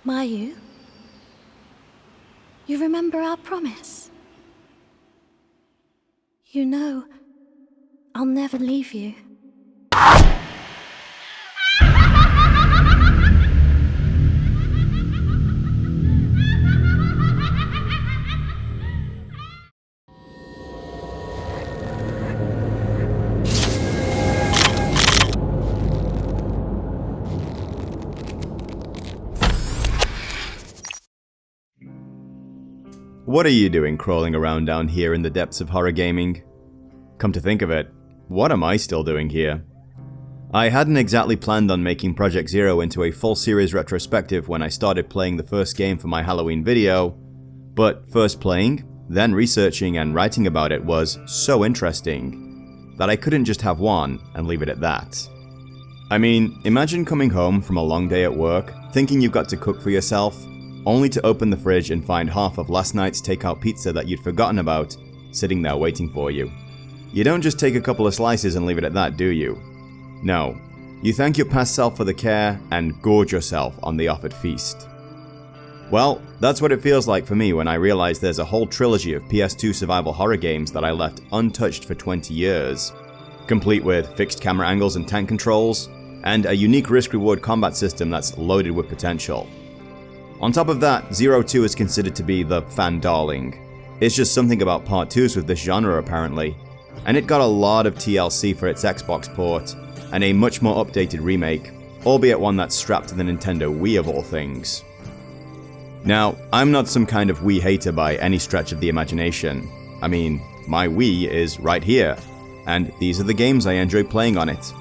Mayu, you remember our promise? You know, I'll never leave you. What are you doing crawling around down here in the depths of horror gaming? Come to think of it, what am I still doing here? I hadn't exactly planned on making Project Zero into a full series retrospective when I started playing the first game for my Halloween video, but first playing, then researching and writing about it was so interesting that I couldn't just have one and leave it at that. I mean, imagine coming home from a long day at work, thinking you've got to cook for yourself, only to open the fridge and find half of last night's takeout pizza that you'd forgotten about sitting there waiting for you. You don't just take a couple of slices and leave it at that, do you? No, you thank your past self for the care and gorge yourself on the offered feast. Well, that's what it feels like for me when I realize there's a whole trilogy of PS2 survival horror games that I left untouched for 20 years, complete with fixed camera angles and tank controls, and a unique risk-reward combat system that's loaded with potential. On top of that, Zero 2 is considered to be the fan darling. It's just something about Part 2s with this genre apparently, and it got a lot of TLC for its Xbox port, and a much more updated remake, albeit one that's strapped to the Nintendo Wii of all things. Now, I'm not some kind of Wii hater by any stretch of the imagination. I mean, my Wii is right here, and these are the games I enjoy playing on it.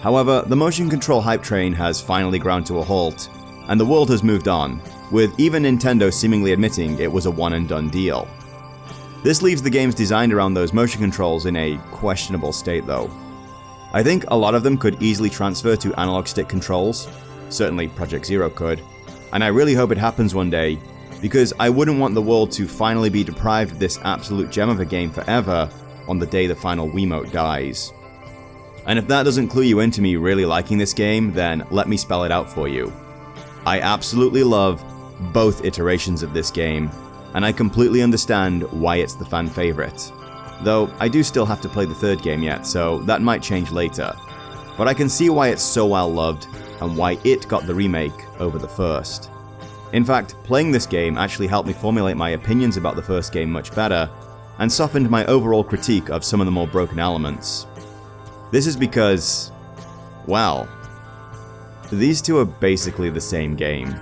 However, the motion control hype train has finally ground to a halt, and the world has moved on, with even Nintendo seemingly admitting it was a one-and-done deal. This leaves the games designed around those motion controls in a questionable state though. I think a lot of them could easily transfer to analog stick controls, certainly Project Zero could, and I really hope it happens one day, because I wouldn't want the world to finally be deprived of this absolute gem of a game forever on the day the final Wiimote dies. And if that doesn't clue you into me really liking this game, then let me spell it out for you. I absolutely love both iterations of this game, and I completely understand why it's the fan favorite. Though I do still have to play the third game yet, so that might change later. But I can see why it's so well loved, and why it got the remake over the first. In fact, playing this game actually helped me formulate my opinions about the first game much better, and softened my overall critique of some of the more broken elements. This is because, well, these two are basically the same game.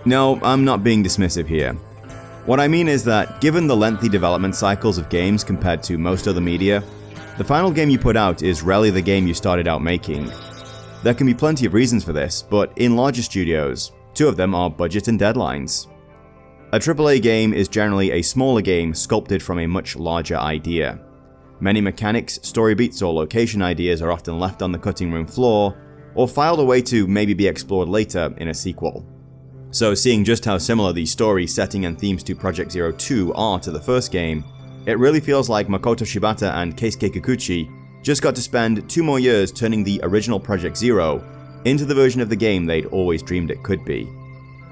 No, I'm not being dismissive here. What I mean is that, given the lengthy development cycles of games compared to most other media, the final game you put out is rarely the game you started out making. There can be plenty of reasons for this, but in larger studios, two of them are budget and deadlines. A AAA game is generally a smaller game sculpted from a much larger idea. Many mechanics, story beats, or location ideas are often left on the cutting room floor, or filed away to maybe be explored later in a sequel. So seeing just how similar the story, setting, and themes to Project Zero 2 are to the first game, it really feels like Makoto Shibata and Keisuke Kikuchi just got to spend 2 more years turning the original Project Zero into the version of the game they'd always dreamed it could be.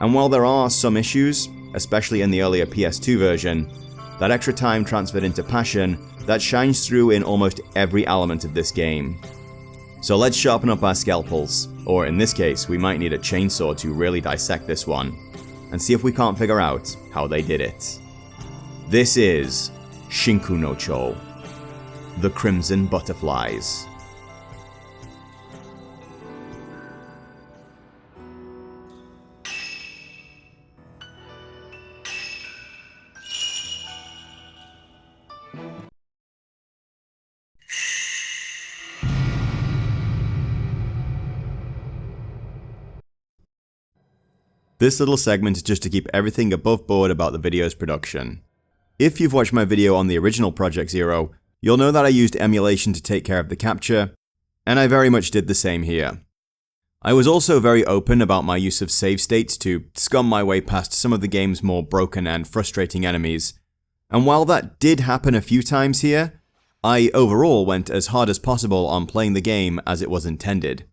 And while there are some issues, especially in the earlier PS2 version, that extra time transferred into passion that shines through in almost every element of this game. So let's sharpen up our scalpels, or in this case, we might need a chainsaw to really dissect this one, and see if we can't figure out how they did it. This is Shinku no Cho, The Crimson Butterflies. This little segment is just to keep everything above board about the video's production. If you've watched my video on the original Project Zero, you'll know that I used emulation to take care of the capture, and I very much did the same here. I was also very open about my use of save states to scum my way past some of the game's more broken and frustrating enemies, and while that did happen a few times here, I overall went as hard as possible on playing the game as it was intended.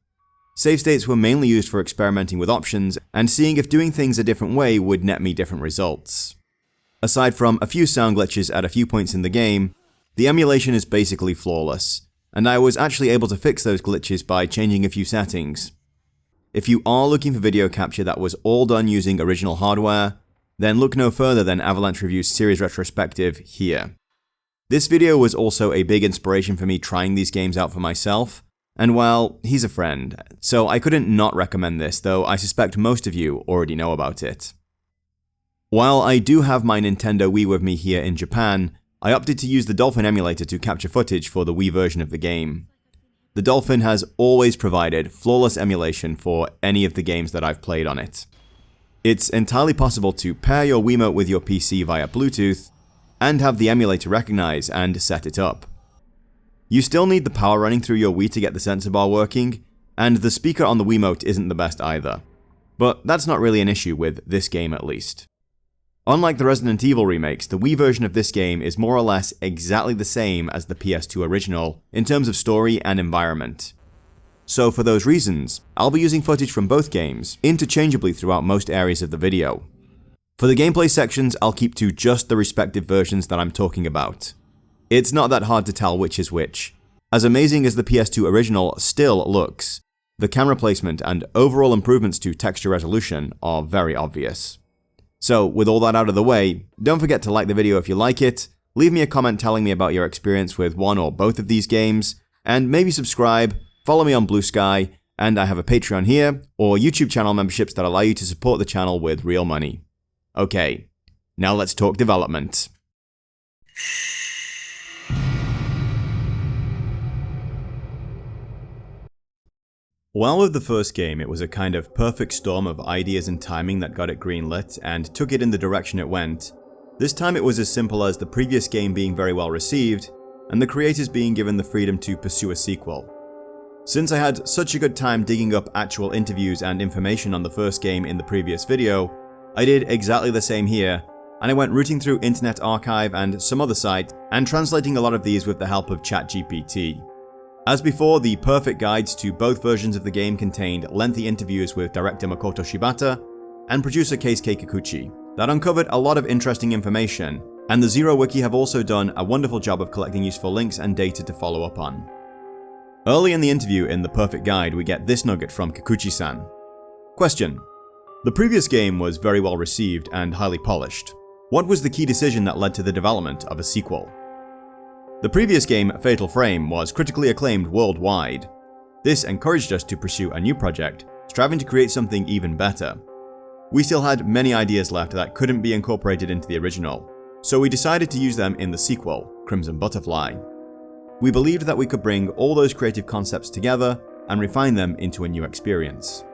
Save states were mainly used for experimenting with options and seeing if doing things a different way would net me different results. Aside from a few sound glitches at a few points in the game, the emulation is basically flawless, and I was actually able to fix those glitches by changing a few settings. If you are looking for video capture that was all done using original hardware, then look no further than Avalanche Review's series retrospective here. This video was also a big inspiration for me trying these games out for myself, and well, he's a friend, so I couldn't not recommend this, though I suspect most of you already know about it. While I do have my Nintendo Wii with me here in Japan, I opted to use the Dolphin emulator to capture footage for the Wii version of the game. The Dolphin has always provided flawless emulation for any of the games that I've played on it. It's entirely possible to pair your Wiimote with your PC via Bluetooth, and have the emulator recognize and set it up. You still need the power running through your Wii to get the sensor bar working, and the speaker on the Wiimote isn't the best either. But that's not really an issue with this game at least. Unlike the Resident Evil remakes, the Wii version of this game is more or less exactly the same as the PS2 original in terms of story and environment. So for those reasons, I'll be using footage from both games interchangeably throughout most areas of the video. For the gameplay sections, I'll keep to just the respective versions that I'm talking about. It's not that hard to tell which is which. As amazing as the PS2 original still looks, the camera placement and overall improvements to texture resolution are very obvious. So with all that out of the way, don't forget to like the video if you like it, leave me a comment telling me about your experience with one or both of these games, and maybe subscribe, follow me on Blue Sky, and I have a Patreon here, or YouTube channel memberships that allow you to support the channel with real money. Okay, now let's talk development. While with the first game it was a kind of perfect storm of ideas and timing that got it greenlit and took it in the direction it went, this time it was as simple as the previous game being very well received, and the creators being given the freedom to pursue a sequel. Since I had such a good time digging up actual interviews and information on the first game in the previous video, I did exactly the same here, and I went rooting through Internet Archive and some other site and translating a lot of these with the help of ChatGPT. As before, the perfect guides to both versions of the game contained lengthy interviews with director Makoto Shibata and producer Keisuke Kikuchi that uncovered a lot of interesting information, and the Zero Wiki have also done a wonderful job of collecting useful links and data to follow up on. Early in the interview in the perfect guide, we get this nugget from Kikuchi-san. Question: the previous game was very well received and highly polished. What was the key decision that led to the development of a sequel? The previous game, Fatal Frame, was critically acclaimed worldwide. This encouraged us to pursue a new project, striving to create something even better. We still had many ideas left that couldn't be incorporated into the original, so we decided to use them in the sequel, Crimson Butterfly. We believed that we could bring all those creative concepts together and refine them into a new experience.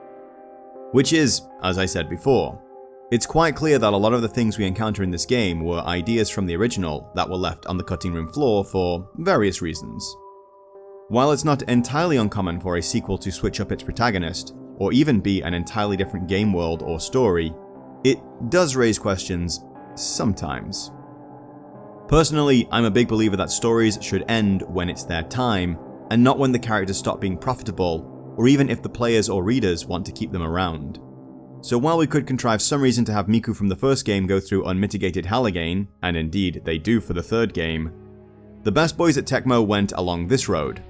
Which is, as I said before, it's quite clear that a lot of the things we encounter in this game were ideas from the original that were left on the cutting room floor for various reasons. While it's not entirely uncommon for a sequel to switch up its protagonist, or even be an entirely different game world or story, it does raise questions sometimes. Personally, I'm a big believer that stories should end when it's their time, and not when the characters stop being profitable, or even if the players or readers want to keep them around. So while we could contrive some reason to have Miku from the first game go through unmitigated hell again, and indeed they do for the third game, the best boys at Tecmo went along this road.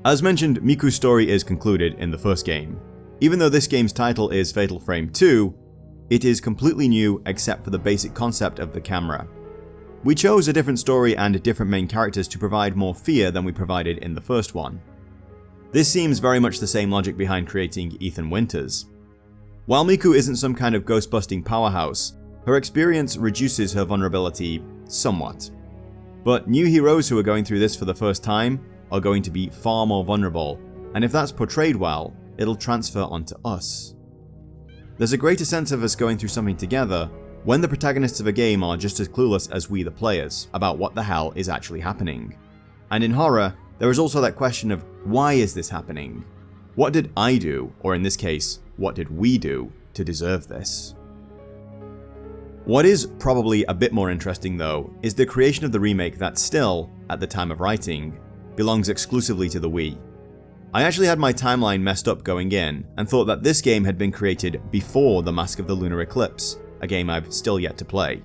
As mentioned, Miku's story is concluded in the first game. Even though this game's title is Fatal Frame 2, it is completely new except for the basic concept of the camera. We chose a different story and different main characters to provide more fear than we provided in the first one. This seems very much the same logic behind creating Ethan Winters. While Miku isn't some kind of ghost-busting powerhouse, her experience reduces her vulnerability somewhat. But new heroes who are going through this for the first time are going to be far more vulnerable, and if that's portrayed well, it'll transfer onto us. There's a greater sense of us going through something together when the protagonists of a game are just as clueless as we the players about what the hell is actually happening. And in horror, there is also that question of why is this happening? What did I do, or in this case, what did we do to deserve this? What is probably a bit more interesting though, is the creation of the remake that still, at the time of writing, belongs exclusively to the Wii. I actually had my timeline messed up going in and thought that this game had been created before The Mask of the Lunar Eclipse, a game I've still yet to play.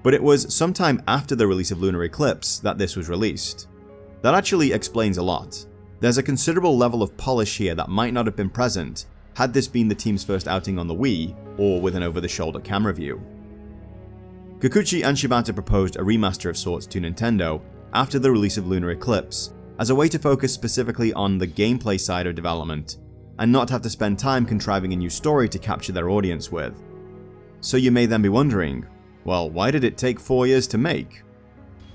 But it was sometime after the release of Lunar Eclipse that this was released. That actually explains a lot. There's a considerable level of polish here that might not have been present had this been the team's first outing on the Wii or with an over-the-shoulder camera view. Kikuchi and Shibata proposed a remaster of sorts to Nintendo after the release of Lunar Eclipse as a way to focus specifically on the gameplay side of development and not have to spend time contriving a new story to capture their audience with. So you may then be wondering, well, why did it take 4 years to make?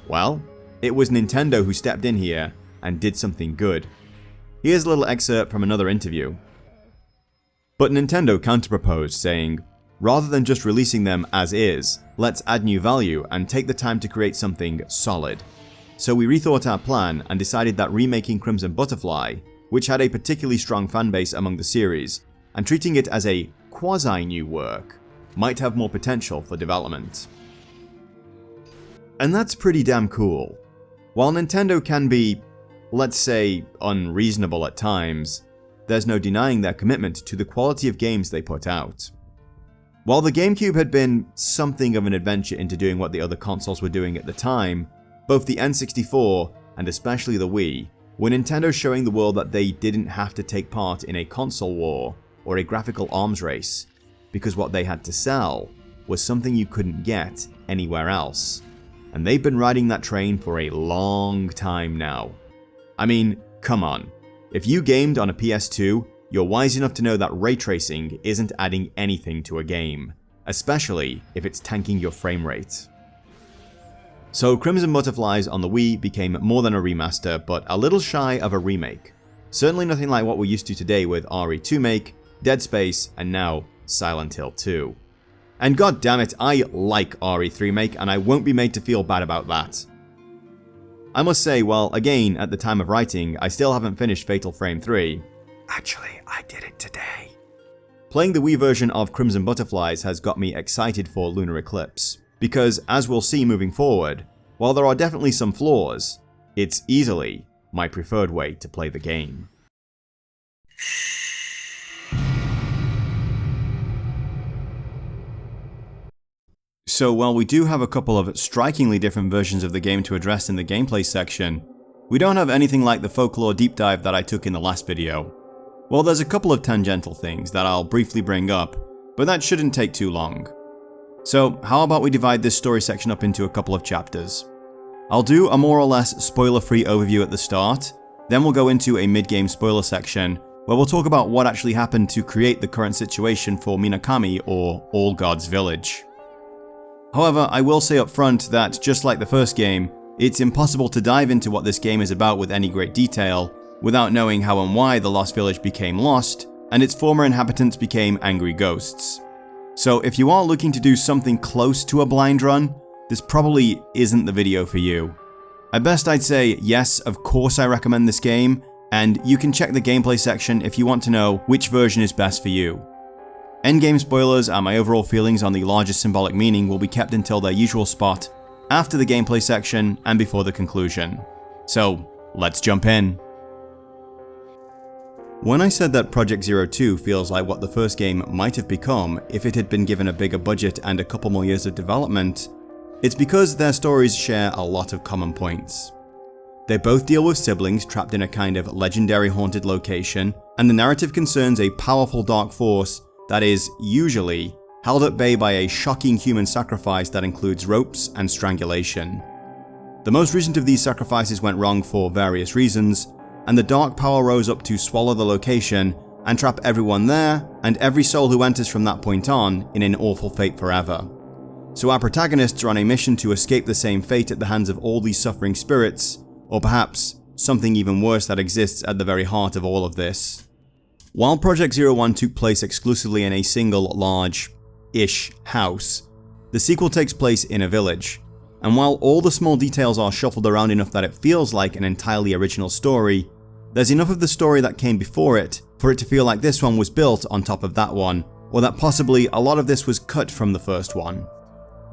Well, it was Nintendo who stepped in here and did something good. Here's a little excerpt from another interview. But Nintendo counterproposed, saying, "Rather than just releasing them as is, let's add new value and take the time to create something solid." So we rethought our plan and decided that remaking Crimson Butterfly, which had a particularly strong fanbase among the series, and treating it as a quasi-new work, might have more potential for development. And that's pretty damn cool. While Nintendo can be, let's say, unreasonable at times, there's no denying their commitment to the quality of games they put out. While the GameCube had been something of an adventure into doing what the other consoles were doing at the time, both the N64 and especially the Wii were Nintendo showing the world that they didn't have to take part in a console war or a graphical arms race, because what they had to sell was something you couldn't get anywhere else. And they've been riding that train for a long time now. I mean, come on. If you gamed on a PS2, you're wise enough to know that ray tracing isn't adding anything to a game, especially if it's tanking your frame rate. So Crimson Butterflies on the Wii became more than a remaster, but a little shy of a remake. Certainly nothing like what we're used to today with RE2 Make, Dead Space, and now Silent Hill 2. And god damn it, I like RE3 Make and I won't be made to feel bad about that. I must say, well, again, at the time of writing, I still haven't finished Fatal Frame 3. Actually, I did it today. Playing the Wii version of Crimson Butterflies has got me excited for Lunar Eclipse, because as we'll see moving forward, while there are definitely some flaws, it's easily my preferred way to play the game. So while we do have a couple of strikingly different versions of the game to address in the gameplay section, we don't have anything like the folklore deep dive that I took in the last video. Well, there's a couple of tangential things that I'll briefly bring up, but that shouldn't take too long. So how about we divide this story section up into a couple of chapters. I'll do a more or less spoiler-free overview at the start, then we'll go into a mid-game spoiler section where we'll talk about what actually happened to create the current situation for Minakami or All Gods Village. However, I will say up front that just like the first game, it's impossible to dive into what this game is about with any great detail without knowing how and why the Lost Village became lost and its former inhabitants became angry ghosts. So if you are looking to do something close to a blind run, this probably isn't the video for you. At best I'd say yes, of course I recommend this game, and you can check the gameplay section if you want to know which version is best for you. Endgame spoilers and my overall feelings on the larger symbolic meaning will be kept until their usual spot, after the gameplay section and before the conclusion. So, let's jump in. When I said that Project Zero 2 feels like what the first game might have become if it had been given a bigger budget and a couple more years of development, it's because their stories share a lot of common points. They both deal with siblings trapped in a kind of legendary haunted location, and the narrative concerns a powerful dark force that is, usually, held at bay by a shocking human sacrifice that includes ropes and strangulation. The most recent of these sacrifices went wrong for various reasons, and the dark power rose up to swallow the location and trap everyone there and every soul who enters from that point on in an awful fate forever. So our protagonists are on a mission to escape the same fate at the hands of all these suffering spirits, or perhaps something even worse that exists at the very heart of all of this. While Project Zero 1 took place exclusively in a single large-ish house, the sequel takes place in a village, and while all the small details are shuffled around enough that it feels like an entirely original story, there's enough of the story that came before it for it to feel like this one was built on top of that one, or that possibly a lot of this was cut from the first one.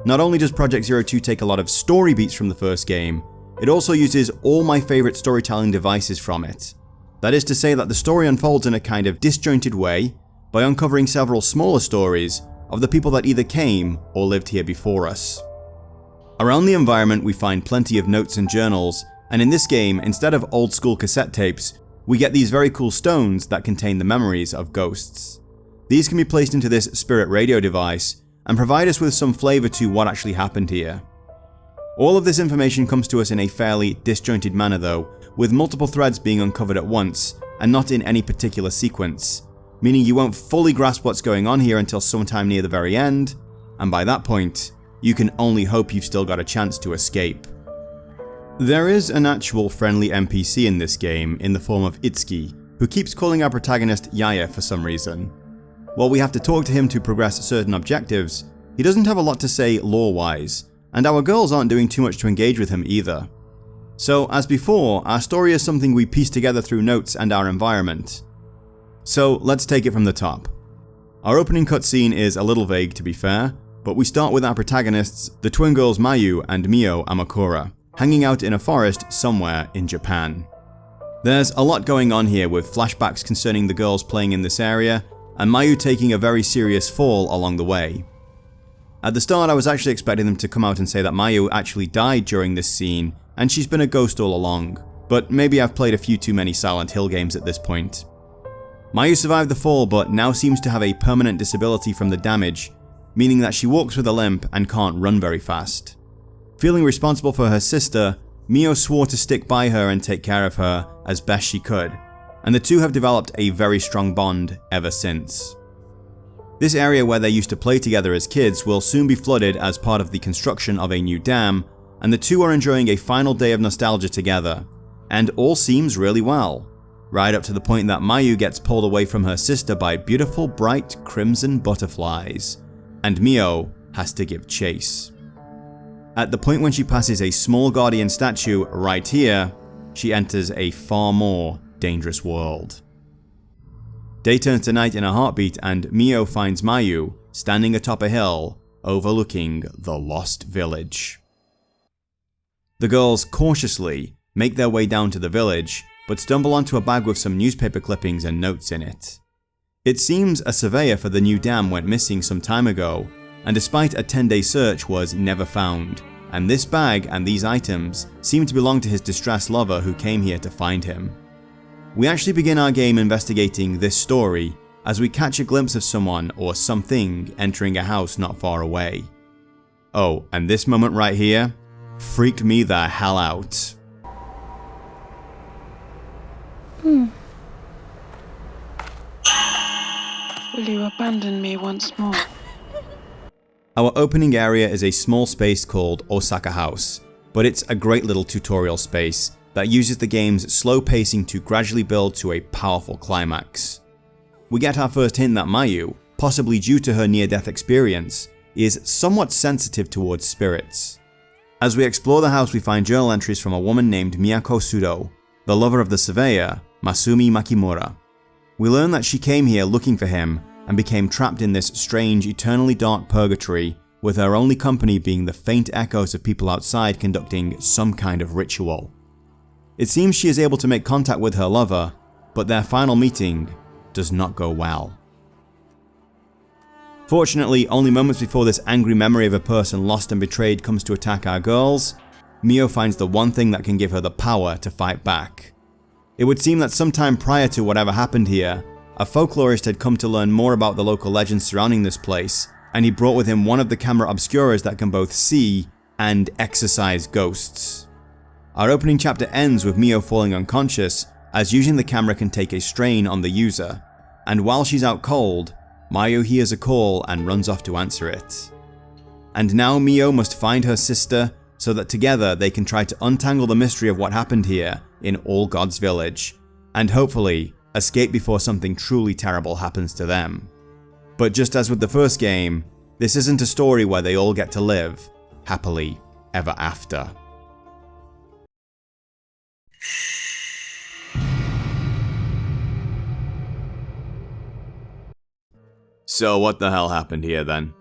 Not only does Project Zero 2 take a lot of story beats from the first game, it also uses all my favorite storytelling devices from it. That is to say that the story unfolds in a kind of disjointed way by uncovering several smaller stories of the people that either came or lived here before us. Around the environment we find plenty of notes and journals, and in this game, instead of old school cassette tapes, we get these very cool stones that contain the memories of ghosts. These can be placed into this spirit radio device and provide us with some flavour to what actually happened here. All of this information comes to us in a fairly disjointed manner though, with multiple threads being uncovered at once and not in any particular sequence, meaning you won't fully grasp what's going on here until sometime near the very end, and by that point, you can only hope you've still got a chance to escape. There is an actual friendly NPC in this game in the form of Itsuki, who keeps calling our protagonist Yaya for some reason. While we have to talk to him to progress certain objectives, he doesn't have a lot to say lore-wise, and our girls aren't doing too much to engage with him either. So, as before, our story is something we piece together through notes and our environment. So, let's take it from the top. Our opening cutscene is a little vague to be fair, but we start with our protagonists, the twin girls Mayu and Mio Amakura, hanging out in a forest somewhere in Japan. There's a lot going on here with flashbacks concerning the girls playing in this area, and Mayu taking a very serious fall along the way. At the start I was actually expecting them to come out and say that Mayu actually died during this scene and she's been a ghost all along, but maybe I've played a few too many Silent Hill games at this point. Mayu survived the fall but now seems to have a permanent disability from the damage, meaning that she walks with a limp and can't run very fast. Feeling responsible for her sister, Mio swore to stick by her and take care of her as best she could, and the two have developed a very strong bond ever since. This area where they used to play together as kids will soon be flooded as part of the construction of a new dam, and the two are enjoying a final day of nostalgia together, and all seems really well, right up to the point that Mayu gets pulled away from her sister by beautiful bright crimson butterflies, and Mio has to give chase. At the point when she passes a small guardian statue right here, she enters a far more dangerous world. Day turns to night in a heartbeat and Mio finds Mayu standing atop a hill overlooking the lost village. The girls cautiously make their way down to the village but stumble onto a bag with some newspaper clippings and notes in it. It seems a surveyor for the new dam went missing some time ago, and despite a 10-day search was never found, and this bag and these items seem to belong to his distressed lover who came here to find him. We actually begin our game investigating this story as we catch a glimpse of someone or something entering a house not far away. Oh, and this moment right here freaked me the hell out. Will you abandon me once more? Our opening area is a small space called Osaka House, but it's a great little tutorial space that uses the game's slow pacing to gradually build to a powerful climax. We get our first hint that Mayu, possibly due to her near-death experience, is somewhat sensitive towards spirits. As we explore the house we find journal entries from a woman named Miyako Sudo, the lover of the surveyor, Masumi Makimura. We learn that she came here looking for him and became trapped in this strange, eternally dark purgatory, with her only company being the faint echoes of people outside conducting some kind of ritual. It seems she is able to make contact with her lover, but their final meeting does not go well. Fortunately, only moments before this angry memory of a person lost and betrayed comes to attack our girls, Mio finds the one thing that can give her the power to fight back. It would seem that sometime prior to whatever happened here, a folklorist had come to learn more about the local legends surrounding this place, and he brought with him one of the camera obscuras that can both see and exorcise ghosts. Our opening chapter ends with Mio falling unconscious, as using the camera can take a strain on the user, and while she's out cold, Mayu hears a call and runs off to answer it. And now Mio must find her sister so that together they can try to untangle the mystery of what happened here in All God's Village, and hopefully escape before something truly terrible happens to them. But just as with the first game, this isn't a story where they all get to live happily ever after. So what the hell happened here then?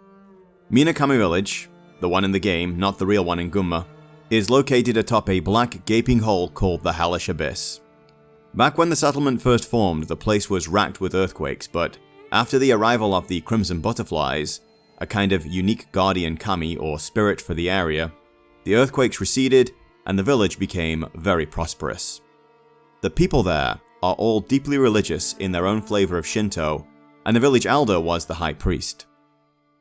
Minakami Village, the one in the game, not the real one in Gunma, is located atop a black gaping hole called the Hellish Abyss. Back when the settlement first formed, the place was racked with earthquakes, but after the arrival of the Crimson Butterflies, a kind of unique guardian kami or spirit for the area, the earthquakes receded and the village became very prosperous. The people there are all deeply religious in their own flavor of Shinto, and the village elder was the high priest.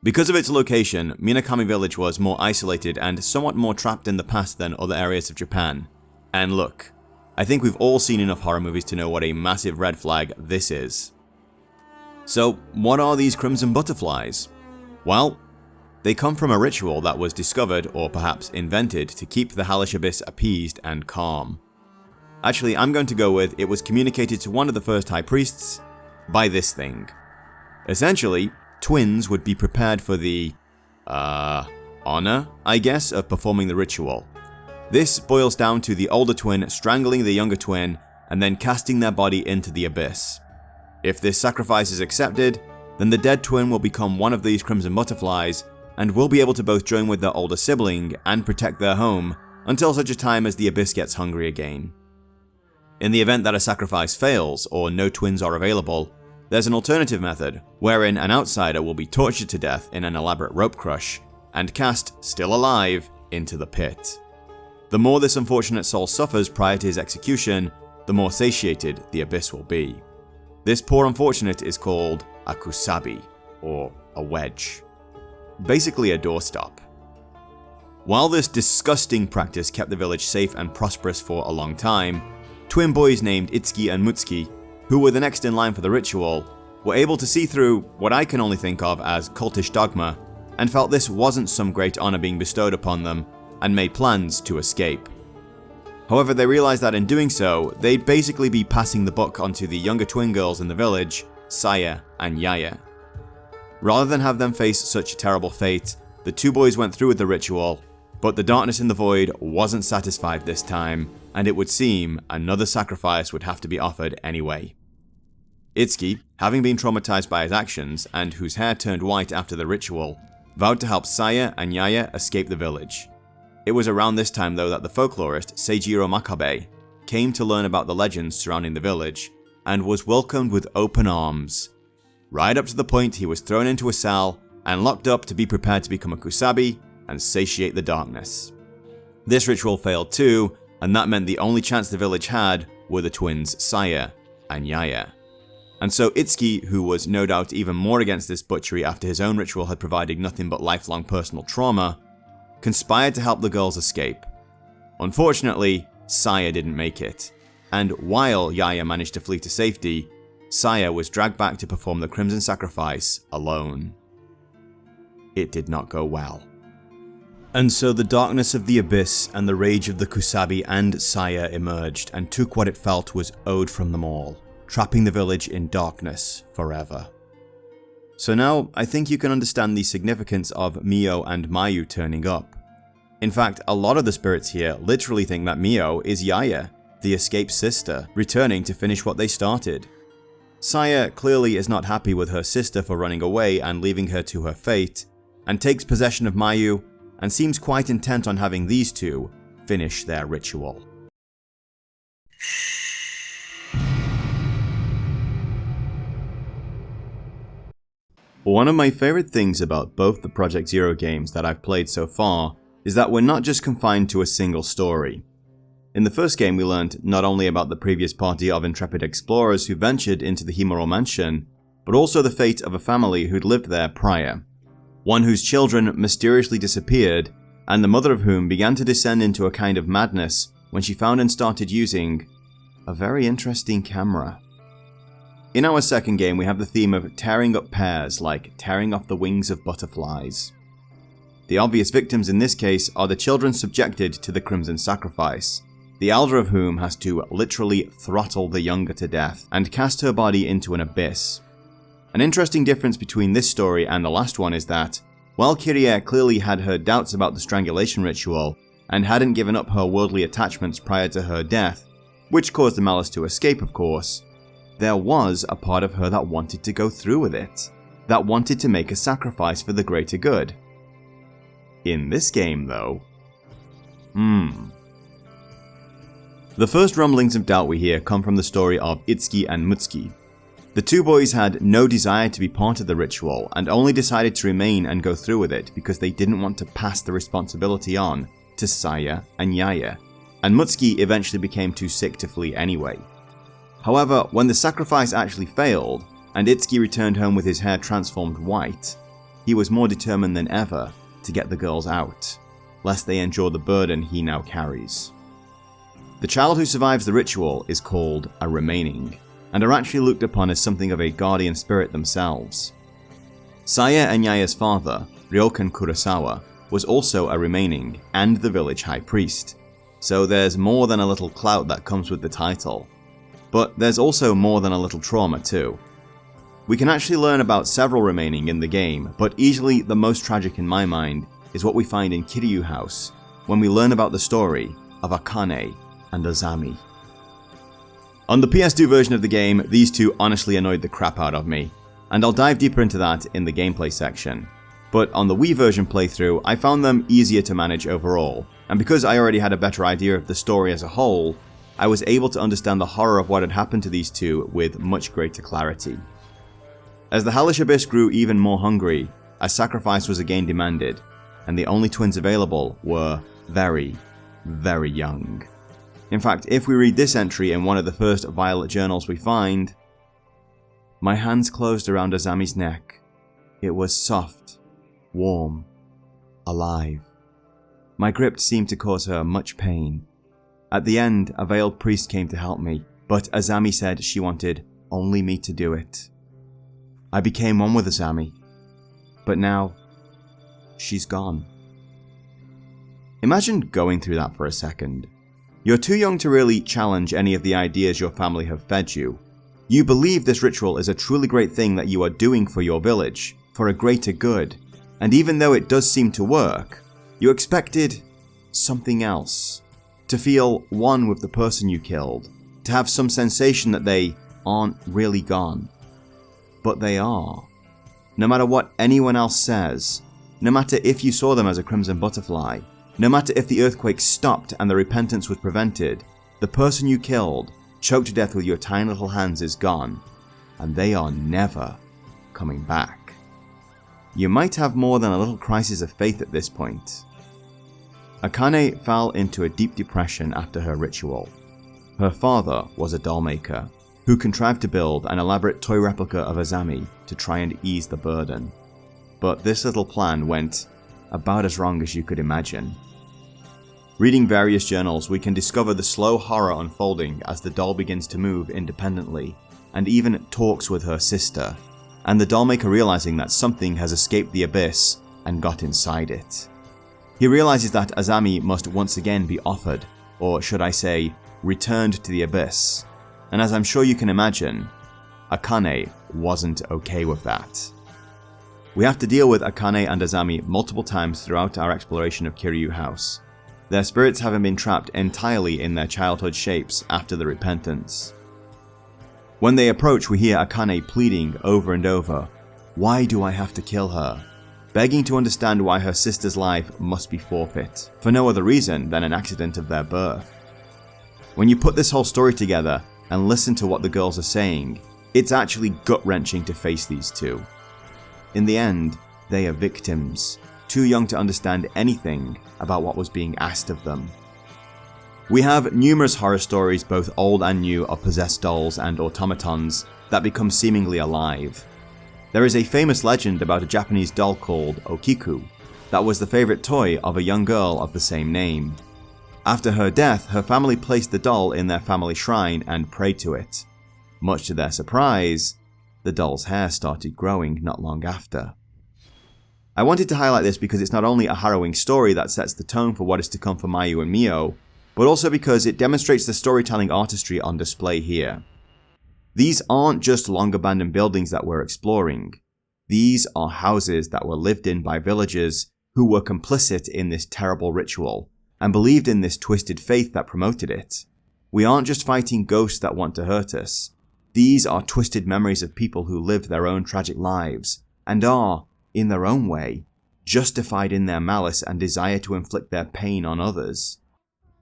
Because of its location, Minakami Village was more isolated and somewhat more trapped in the past than other areas of Japan. And look, I think we've all seen enough horror movies to know what a massive red flag this is. So, what are these Crimson Butterflies? Well, they come from a ritual that was discovered, or perhaps invented, to keep the hellish abyss appeased and calm. Actually, I'm going to go with it was communicated to one of the first high priests by this thing. Essentially, twins would be prepared for the, honor, I guess, of performing the ritual. This boils down to the older twin strangling the younger twin and then casting their body into the abyss. If this sacrifice is accepted, then the dead twin will become one of these Crimson Butterflies and will be able to both join with their older sibling and protect their home until such a time as the abyss gets hungry again. In the event that a sacrifice fails or no twins are available, there's an alternative method wherein an outsider will be tortured to death in an elaborate rope crush and cast, still alive, into the pit. The more this unfortunate soul suffers prior to his execution, the more satiated the abyss will be. This poor unfortunate is called a kusabi, or a wedge. Basically a doorstop. While this disgusting practice kept the village safe and prosperous for a long time, twin boys named Itsuki and Mutsuki, who were the next in line for the ritual, were able to see through what I can only think of as cultish dogma, and felt this wasn't some great honor being bestowed upon them, and made plans to escape. However, they realized that in doing so, they'd basically be passing the buck onto the younger twin girls in the village, Saya and Yaya. Rather than have them face such a terrible fate, the two boys went through with the ritual, but the darkness in the void wasn't satisfied this time, and it would seem another sacrifice would have to be offered anyway. Itsuki, having been traumatized by his actions and whose hair turned white after the ritual, vowed to help Saya and Yaya escape the village. It was around this time though that the folklorist Seijiro Makabe came to learn about the legends surrounding the village and was welcomed with open arms, right up to the point he was thrown into a cell and locked up to be prepared to become a kusabi and satiate the darkness. This ritual failed too, and that meant the only chance the village had were the twins Saya and Yaya. And so Itsuki, who was no doubt even more against this butchery after his own ritual had provided nothing but lifelong personal trauma, conspired to help the girls escape. Unfortunately, Saya didn't make it, and while Yaya managed to flee to safety, Saya was dragged back to perform the Crimson Sacrifice alone. It did not go well. And so the darkness of the abyss and the rage of the Kusabi and Saya emerged and took what it felt was owed from them all, trapping the village in darkness forever. So now, I think you can understand the significance of Mio and Mayu turning up. In fact, a lot of the spirits here literally think that Mio is Yaya, the escaped sister, returning to finish what they started. Saya clearly is not happy with her sister for running away and leaving her to her fate, and takes possession of Mayu, and seems quite intent on having these two finish their ritual. One of my favorite things about both the Project Zero games that I've played so far is that we're not just confined to a single story. In the first game we learned not only about the previous party of intrepid explorers who ventured into the Himuro Mansion, but also the fate of a family who'd lived there prior. One whose children mysteriously disappeared, and the mother of whom began to descend into a kind of madness when she found and started using a very interesting camera. In our second game, we have the theme of tearing up pairs, like tearing off the wings of butterflies. The obvious victims in this case are the children subjected to the Crimson Sacrifice, the elder of whom has to literally throttle the younger to death and cast her body into an abyss. An interesting difference between this story and the last one is that, while Kirie clearly had her doubts about the strangulation ritual and hadn't given up her worldly attachments prior to her death, which caused the malice to escape of course, there was a part of her that wanted to go through with it, that wanted to make a sacrifice for the greater good. In this game though, The first rumblings of doubt we hear come from the story of Itsuki and Mutsuki. The two boys had no desire to be part of the ritual and only decided to remain and go through with it because they didn't want to pass the responsibility on to Saya and Yaya, and Mutsuki eventually became too sick to flee anyway. However, when the sacrifice actually failed, and Itsuki returned home with his hair transformed white, he was more determined than ever to get the girls out, lest they endure the burden he now carries. The child who survives the ritual is called a remaining, and are actually looked upon as something of a guardian spirit themselves. Saya and Yaya's father, Ryokan Kurosawa, was also a remaining and the village high priest, so there's more than a little clout that comes with the title. But there's also more than a little trauma too. We can actually learn about several remaining in the game, but easily the most tragic in my mind is what we find in Kiryu House when we learn about the story of Akane and Azami. On the PS2 version of the game, these two honestly annoyed the crap out of me, and I'll dive deeper into that in the gameplay section. But on the Wii version playthrough, I found them easier to manage overall, and because I already had a better idea of the story as a whole, I was able to understand the horror of what had happened to these two with much greater clarity. As the hellish abyss grew even more hungry, a sacrifice was again demanded, and the only twins available were very, very young. In fact, if we read this entry in one of the first violet journals we find, "My hands closed around Azami's neck. It was soft, warm, alive. My grip seemed to cause her much pain. At the end, a veiled priest came to help me, but Azami said she wanted only me to do it. I became one with Azami, but now, she's gone." Imagine going through that for a second. You're too young to really challenge any of the ideas your family have fed you. You believe this ritual is a truly great thing that you are doing for your village, for a greater good, and even though it does seem to work, you expected something else. To feel one with the person you killed, to have some sensation that they aren't really gone. But they are. No matter what anyone else says, no matter if you saw them as a crimson butterfly, no matter if the earthquake stopped and the repentance was prevented, the person you killed, choked to death with your tiny little hands, is gone, and they are never coming back. You might have more than a little crisis of faith at this point. Akane fell into a deep depression after her ritual. Her father was a doll maker, who contrived to build an elaborate toy replica of Azami to try and ease the burden. But this little plan went about as wrong as you could imagine. Reading various journals, we can discover the slow horror unfolding as the doll begins to move independently, and even talks with her sister, and the dollmaker realizing that something has escaped the abyss and got inside it. He realizes that Azami must once again be offered, or should I say, returned to the abyss, and as I'm sure you can imagine, Akane wasn't okay with that. We have to deal with Akane and Azami multiple times throughout our exploration of Kiryu House, their spirits having been trapped entirely in their childhood shapes after the repentance. When they approach, we hear Akane pleading over and over, "Why do I have to kill her?" begging to understand why her sister's life must be forfeit, for no other reason than an accident of their birth. When you put this whole story together and listen to what the girls are saying, it's actually gut-wrenching to face these two. In the end, they are victims, too young to understand anything about what was being asked of them. We have numerous horror stories, both old and new, of possessed dolls and automatons that become seemingly alive. There is a famous legend about a Japanese doll called Okiku that was the favorite toy of a young girl of the same name. After her death, her family placed the doll in their family shrine and prayed to it. Much to their surprise, the doll's hair started growing not long after. I wanted to highlight this because it's not only a harrowing story that sets the tone for what is to come for Mayu and Mio, but also because it demonstrates the storytelling artistry on display here. These aren't just long abandoned buildings that we're exploring. These are houses that were lived in by villagers who were complicit in this terrible ritual and believed in this twisted faith that promoted it. We aren't just fighting ghosts that want to hurt us. These are twisted memories of people who lived their own tragic lives and are, in their own way, justified in their malice and desire to inflict their pain on others.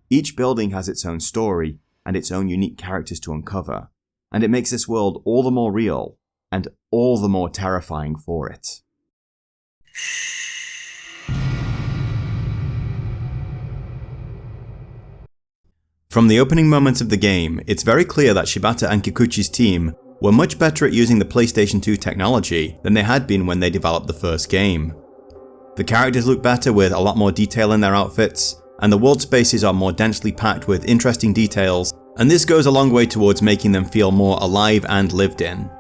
Each building has its own story, and its own unique characters to uncover, and it makes this world all the more real and all the more terrifying for it. From the opening moments of the game, it's very clear that Shibata and Kikuchi's team were much better at using the PlayStation 2 technology than they had been when they developed the first game. The characters look better with a lot more detail in their outfits, and the world spaces are more densely packed with interesting details, and this goes a long way towards making them feel more alive and lived in.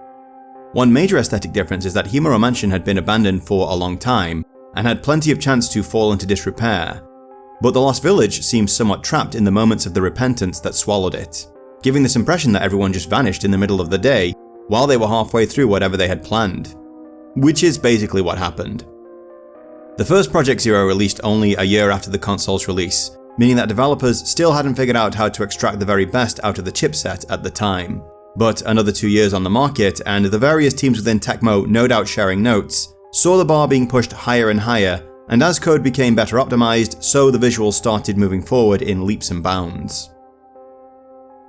One major aesthetic difference is that Himuro Mansion had been abandoned for a long time, and had plenty of chance to fall into disrepair. But the Lost Village seems somewhat trapped in the moments of the repentance that swallowed it, giving this impression that everyone just vanished in the middle of the day while they were halfway through whatever they had planned. Which is basically what happened. The first Project Zero released only a year after the console's release, meaning that developers still hadn't figured out how to extract the very best out of the chipset at the time. But another 2 years on the market, and the various teams within Tecmo no doubt sharing notes, saw the bar being pushed higher and higher, and as code became better optimized, so the visuals started moving forward in leaps and bounds.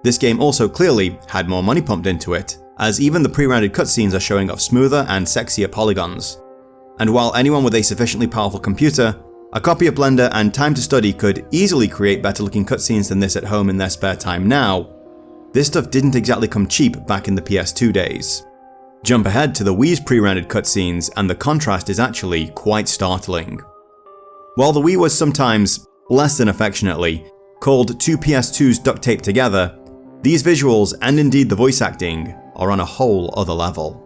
This game also clearly had more money pumped into it, as even the pre-rendered cutscenes are showing off smoother and sexier polygons. And while anyone with a sufficiently powerful computer, a copy of Blender and time to study could easily create better looking cutscenes than this at home in their spare time now, this stuff didn't exactly come cheap back in the PS2 days. Jump ahead to the Wii's pre-rendered cutscenes and the contrast is actually quite startling. While the Wii was sometimes, less than affectionately, called two PS2s duct taped together, these visuals and indeed the voice acting are on a whole other level.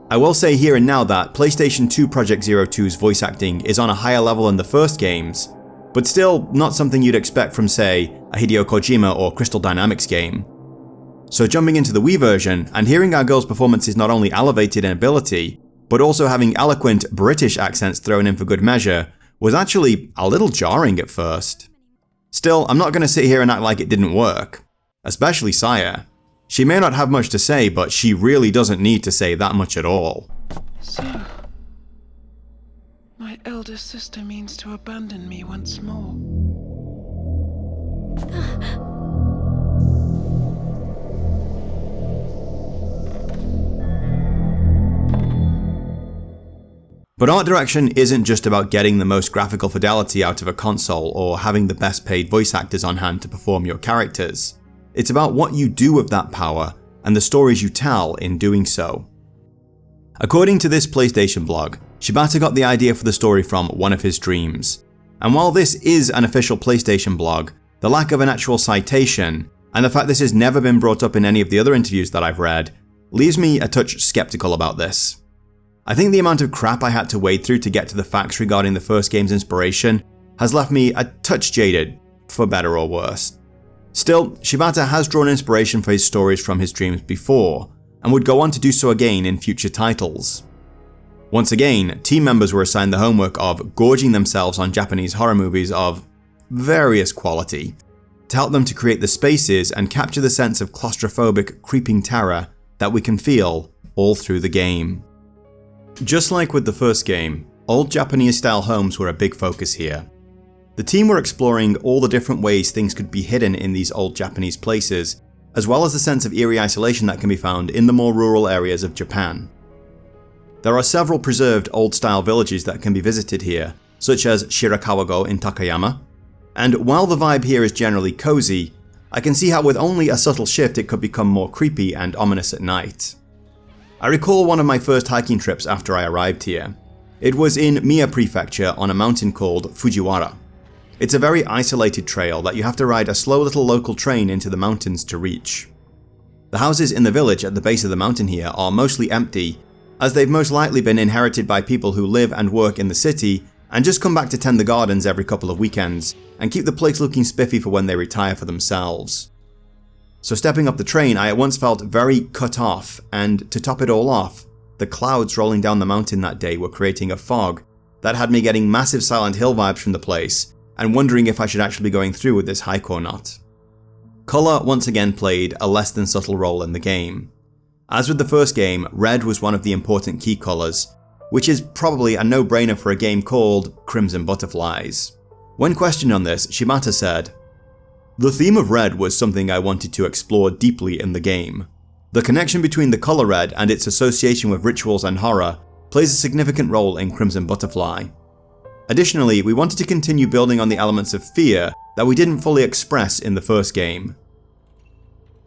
I will say here and now that PlayStation 2 Project Zero 2's voice acting is on a higher level than the first games, but still not something you'd expect from, say, a Hideo Kojima or Crystal Dynamics game. So jumping into the Wii version and hearing our girls' performances not only elevated in ability, but also having eloquent British accents thrown in for good measure, was actually a little jarring at first. Still, I'm not going to sit here and act like it didn't work. Especially Saya. She may not have much to say, but she really doesn't need to say that much at all. So, my elder sister means to abandon me once more. But art direction isn't just about getting the most graphical fidelity out of a console or having the best paid voice actors on hand to perform your characters. It's about what you do with that power and the stories you tell in doing so. According to this PlayStation blog, Shibata got the idea for the story from one of his dreams. And while this is an official PlayStation blog, the lack of an actual citation, and the fact this has never been brought up in any of the other interviews that I've read, leaves me a touch skeptical about this. I think the amount of crap I had to wade through to get to the facts regarding the first game's inspiration has left me a touch jaded, for better or worse. Still, Shibata has drawn inspiration for his stories from his dreams before, and would go on to do so again in future titles. Once again, team members were assigned the homework of gorging themselves on Japanese horror movies of various quality, to help them to create the spaces and capture the sense of claustrophobic, creeping terror that we can feel all through the game. Just like with the first game, old Japanese-style homes were a big focus here. The team were exploring all the different ways things could be hidden in these old Japanese places, as well as the sense of eerie isolation that can be found in the more rural areas of Japan. There are several preserved old-style villages that can be visited here, such as Shirakawa-go in Takayama, and while the vibe here is generally cozy, I can see how with only a subtle shift it could become more creepy and ominous at night. I recall one of my first hiking trips after I arrived here. It was in Miya Prefecture on a mountain called Fujiwara. It's a very isolated trail that you have to ride a slow little local train into the mountains to reach. The houses in the village at the base of the mountain here are mostly empty, as they've most likely been inherited by people who live and work in the city and just come back to tend the gardens every couple of weekends and keep the place looking spiffy for when they retire for themselves. So stepping off the train, I at once felt very cut off, and to top it all off, the clouds rolling down the mountain that day were creating a fog that had me getting massive Silent Hill vibes from the place and wondering if I should actually be going through with this hike or not. Colour once again played a less than subtle role in the game. As with the first game, red was one of the important key colours, which is probably a no-brainer for a game called Crimson Butterflies. When questioned on this, Shibata said, The theme of red was something I wanted to explore deeply in the game. The connection between the color red and its association with rituals and horror plays a significant role in Crimson Butterfly. Additionally, we wanted to continue building on the elements of fear that we didn't fully express in the first game.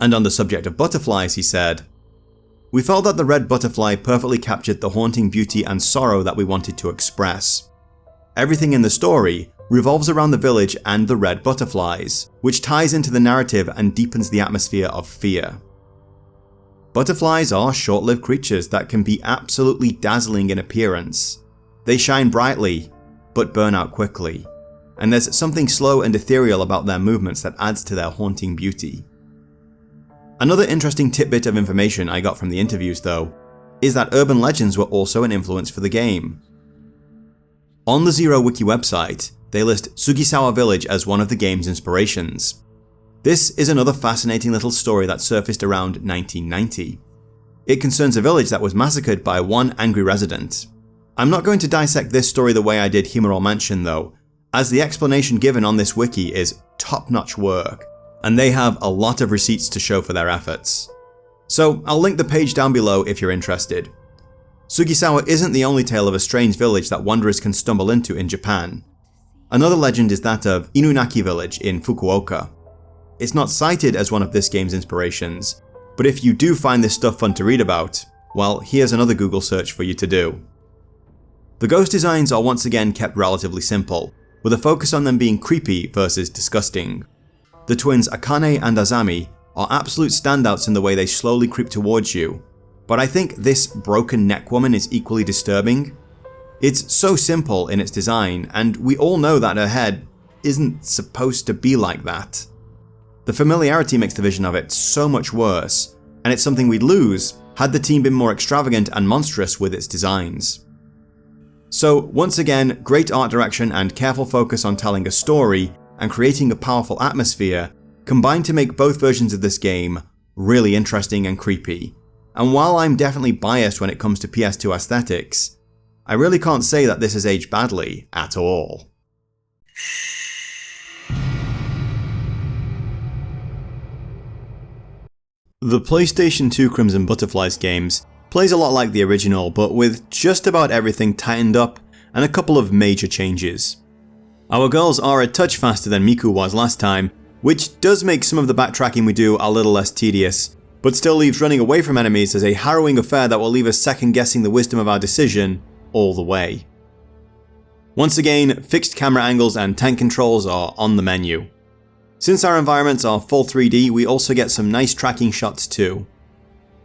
And on the subject of butterflies, he said, "We felt that the red butterfly perfectly captured the haunting beauty and sorrow that we wanted to express. Everything in the story revolves around the village and the red butterflies, which ties into the narrative and deepens the atmosphere of fear. Butterflies are short-lived creatures that can be absolutely dazzling in appearance. They shine brightly, but burn out quickly, and there's something slow and ethereal about their movements that adds to their haunting beauty." Another interesting tidbit of information I got from the interviews, though, is that urban legends were also an influence for the game. On the Zero Wiki website, they list Sugisawa Village as one of the game's inspirations. This is another fascinating little story that surfaced around 1990. It concerns a village that was massacred by one angry resident. I'm not going to dissect this story the way I did Himuro Mansion though, as the explanation given on this wiki is top-notch work, and they have a lot of receipts to show for their efforts. So I'll link the page down below if you're interested. Sugisawa isn't the only tale of a strange village that wanderers can stumble into in Japan. Another legend is that of Inunaki Village in Fukuoka. It's not cited as one of this game's inspirations, but if you do find this stuff fun to read about, well, here's another Google search for you to do. The ghost designs are once again kept relatively simple, with a focus on them being creepy versus disgusting. The twins Akane and Azami are absolute standouts in the way they slowly creep towards you, but I think this broken neck woman is equally disturbing. It's so simple in its design, and we all know that her head isn't supposed to be like that. The familiarity makes the vision of it so much worse, and it's something we'd lose had the team been more extravagant and monstrous with its designs. So once again, great art direction and careful focus on telling a story and creating a powerful atmosphere combined to make both versions of this game really interesting and creepy. And while I'm definitely biased when it comes to PS2 aesthetics, I really can't say that this has aged badly at all. The PlayStation 2 Crimson Butterflies games plays a lot like the original, but with just about everything tightened up and a couple of major changes. Our girls are a touch faster than Miku was last time, which does make some of the backtracking we do a little less tedious, but still leaves running away from enemies as a harrowing affair that will leave us second guessing the wisdom of our decision all the way. Once again, fixed camera angles and tank controls are on the menu. Since our environments are full 3D, we also get some nice tracking shots too.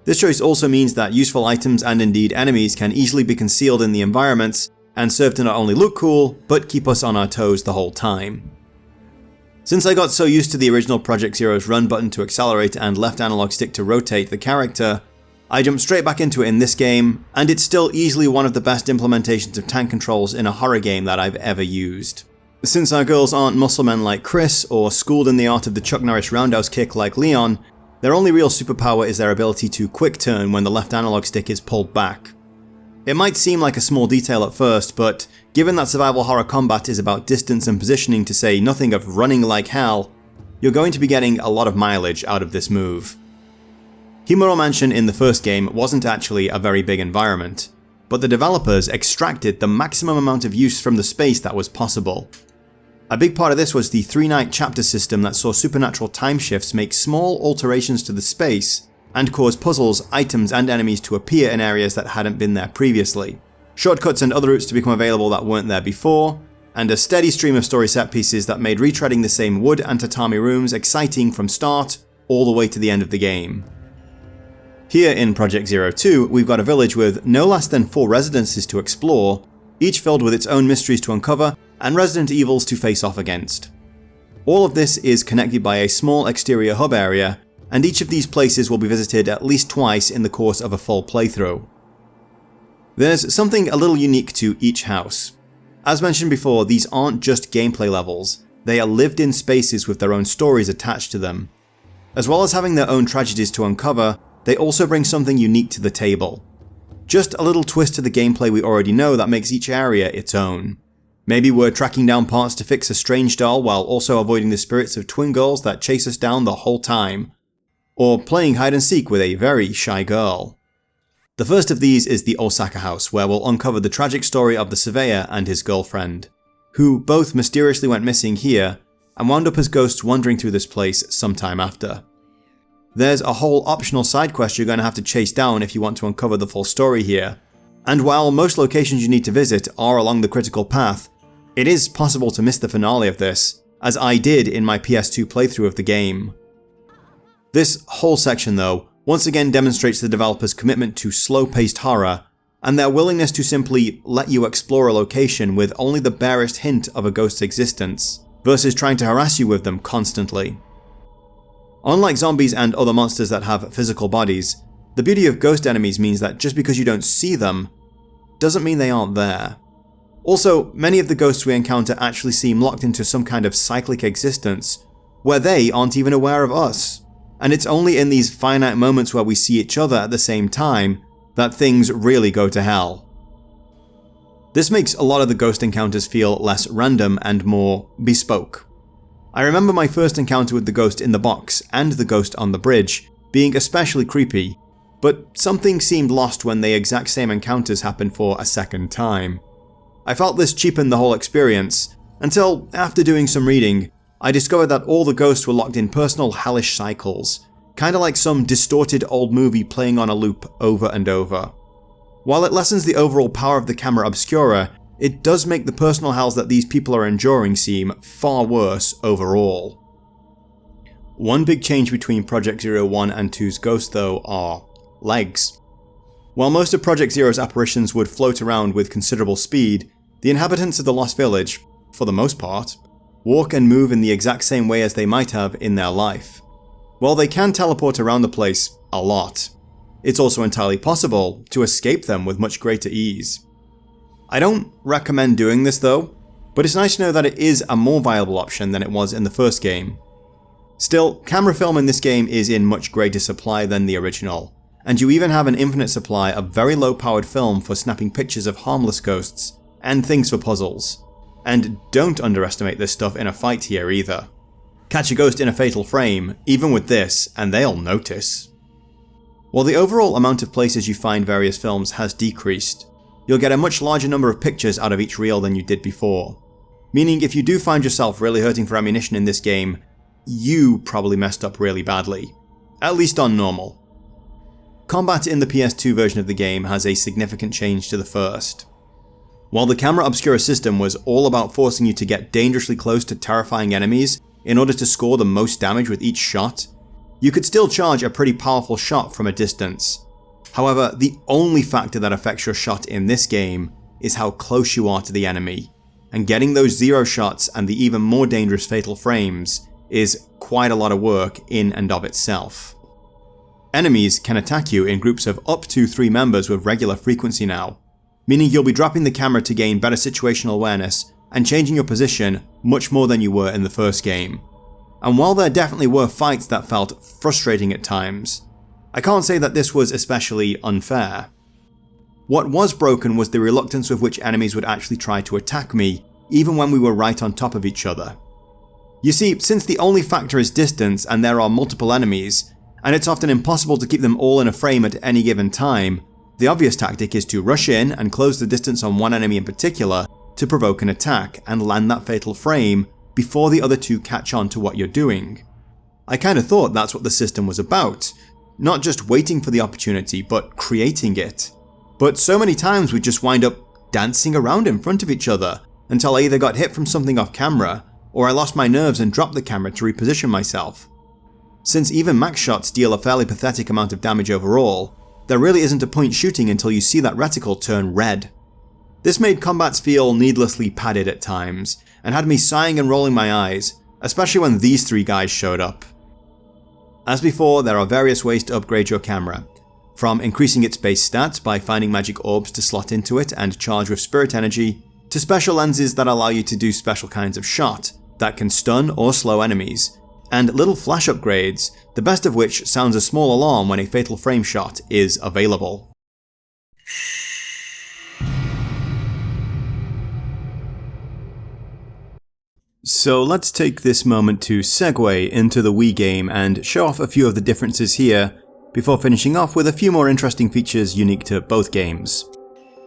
This choice also means that useful items and indeed enemies can easily be concealed in the environments and serve to not only look cool, but keep us on our toes the whole time. Since I got so used to the original Project Zero's run button to accelerate and left analog stick to rotate the character, I jumped straight back into it in this game, and it's still easily one of the best implementations of tank controls in a horror game that I've ever used. Since our girls aren't musclemen like Chris, or schooled in the art of the Chuck Norris roundhouse kick like Leon, their only real superpower is their ability to quick turn when the left analog stick is pulled back. It might seem like a small detail at first, but given that survival horror combat is about distance and positioning to say nothing of running like hell, you're going to be getting a lot of mileage out of this move. Himuro Mansion in the first game wasn't actually a very big environment, but the developers extracted the maximum amount of use from the space that was possible. A big part of this was the 3-night chapter system that saw supernatural time shifts make small alterations to the space and cause puzzles, items and enemies to appear in areas that hadn't been there previously, shortcuts and other routes to become available that weren't there before, and a steady stream of story set pieces that made retreading the same wood and tatami rooms exciting from start all the way to the end of the game. Here in Project Zero 2, we've got a village with no less than 4 residences to explore, each filled with its own mysteries to uncover and resident evils to face off against. All of this is connected by a small exterior hub area, and each of these places will be visited at least twice in the course of a full playthrough. There's something a little unique to each house. As mentioned before, these aren't just gameplay levels, they are lived-in spaces with their own stories attached to them. As well as having their own tragedies to uncover, they also bring something unique to the table. Just a little twist to the gameplay we already know that makes each area its own. Maybe we're tracking down parts to fix a strange doll while also avoiding the spirits of twin girls that chase us down the whole time. Or playing hide and seek with a very shy girl. The first of these is the Osaka house, where we'll uncover the tragic story of the surveyor and his girlfriend, who both mysteriously went missing here and wound up as ghosts wandering through this place sometime after. There's a whole optional side quest you're going to have to chase down if you want to uncover the full story here, and while most locations you need to visit are along the critical path, it is possible to miss the finale of this, as I did in my PS2 playthrough of the game. This whole section though, once again demonstrates the developers' commitment to slow-paced horror, and their willingness to simply let you explore a location with only the barest hint of a ghost's existence, versus trying to harass you with them constantly. Unlike zombies and other monsters that have physical bodies, the beauty of ghost enemies means that just because you don't see them, doesn't mean they aren't there. Also, many of the ghosts we encounter actually seem locked into some kind of cyclic existence, where they aren't even aware of us. And it's only in these finite moments where we see each other at the same time that things really go to hell. This makes a lot of the ghost encounters feel less random and more bespoke. I remember my first encounter with the ghost in the box and the ghost on the bridge being especially creepy, but something seemed lost when the exact same encounters happened for a second time. I felt this cheapened the whole experience, until after doing some reading, I discovered that all the ghosts were locked in personal hellish cycles, kinda like some distorted old movie playing on a loop over and over. While it lessens the overall power of the camera obscura, it does make the personal hells that these people are enduring seem far worse overall. One big change between Project Zero 1 and 2's ghosts though are legs. While most of Project Zero's apparitions would float around with considerable speed, the inhabitants of the Lost Village, for the most part, walk and move in the exact same way as they might have in their life. While they can teleport around the place a lot, it's also entirely possible to escape them with much greater ease. I don't recommend doing this though, but it's nice to know that it is a more viable option than it was in the first game. Still, camera film in this game is in much greater supply than the original, and you even have an infinite supply of very low powered film for snapping pictures of harmless ghosts and things for puzzles. And don't underestimate this stuff in a fight here either. Catch a ghost in a fatal frame, even with this, and they'll notice. While the overall amount of places you find various films has decreased, you'll get a much larger number of pictures out of each reel than you did before. Meaning if you do find yourself really hurting for ammunition in this game, you probably messed up really badly. At least on normal. Combat in the PS2 version of the game has a significant change to the first. While the camera obscura system was all about forcing you to get dangerously close to terrifying enemies in order to score the most damage with each shot, you could still charge a pretty powerful shot from a distance. However, the only factor that affects your shot in this game is how close you are to the enemy, and getting those zero shots and the even more dangerous fatal frames is quite a lot of work in and of itself. Enemies can attack you in groups of up to 3 members with regular frequency now, meaning you'll be dropping the camera to gain better situational awareness and changing your position much more than you were in the first game. And while there definitely were fights that felt frustrating at times, I can't say that this was especially unfair. What was broken was the reluctance with which enemies would actually try to attack me, even when we were right on top of each other. You see, since the only factor is distance and there are multiple enemies, and it's often impossible to keep them all in a frame at any given time, the obvious tactic is to rush in and close the distance on one enemy in particular to provoke an attack and land that fatal frame before the other two catch on to what you're doing. I kinda thought that's what the system was about, not just waiting for the opportunity, but creating it. But so many times we just wind up dancing around in front of each other until I either got hit from something off camera, or I lost my nerves and dropped the camera to reposition myself. Since even max shots deal a fairly pathetic amount of damage overall, there really isn't a point shooting until you see that reticle turn red. This made combats feel needlessly padded at times, and had me sighing and rolling my eyes, especially when these 3 guys showed up. As before, there are various ways to upgrade your camera, from increasing its base stats by finding magic orbs to slot into it and charge with spirit energy, to special lenses that allow you to do special kinds of shot that can stun or slow enemies, and little flash upgrades, the best of which sounds a small alarm when a fatal frame shot is available. So let's take this moment to segue into the Wii game and show off a few of the differences here, before finishing off with a few more interesting features unique to both games.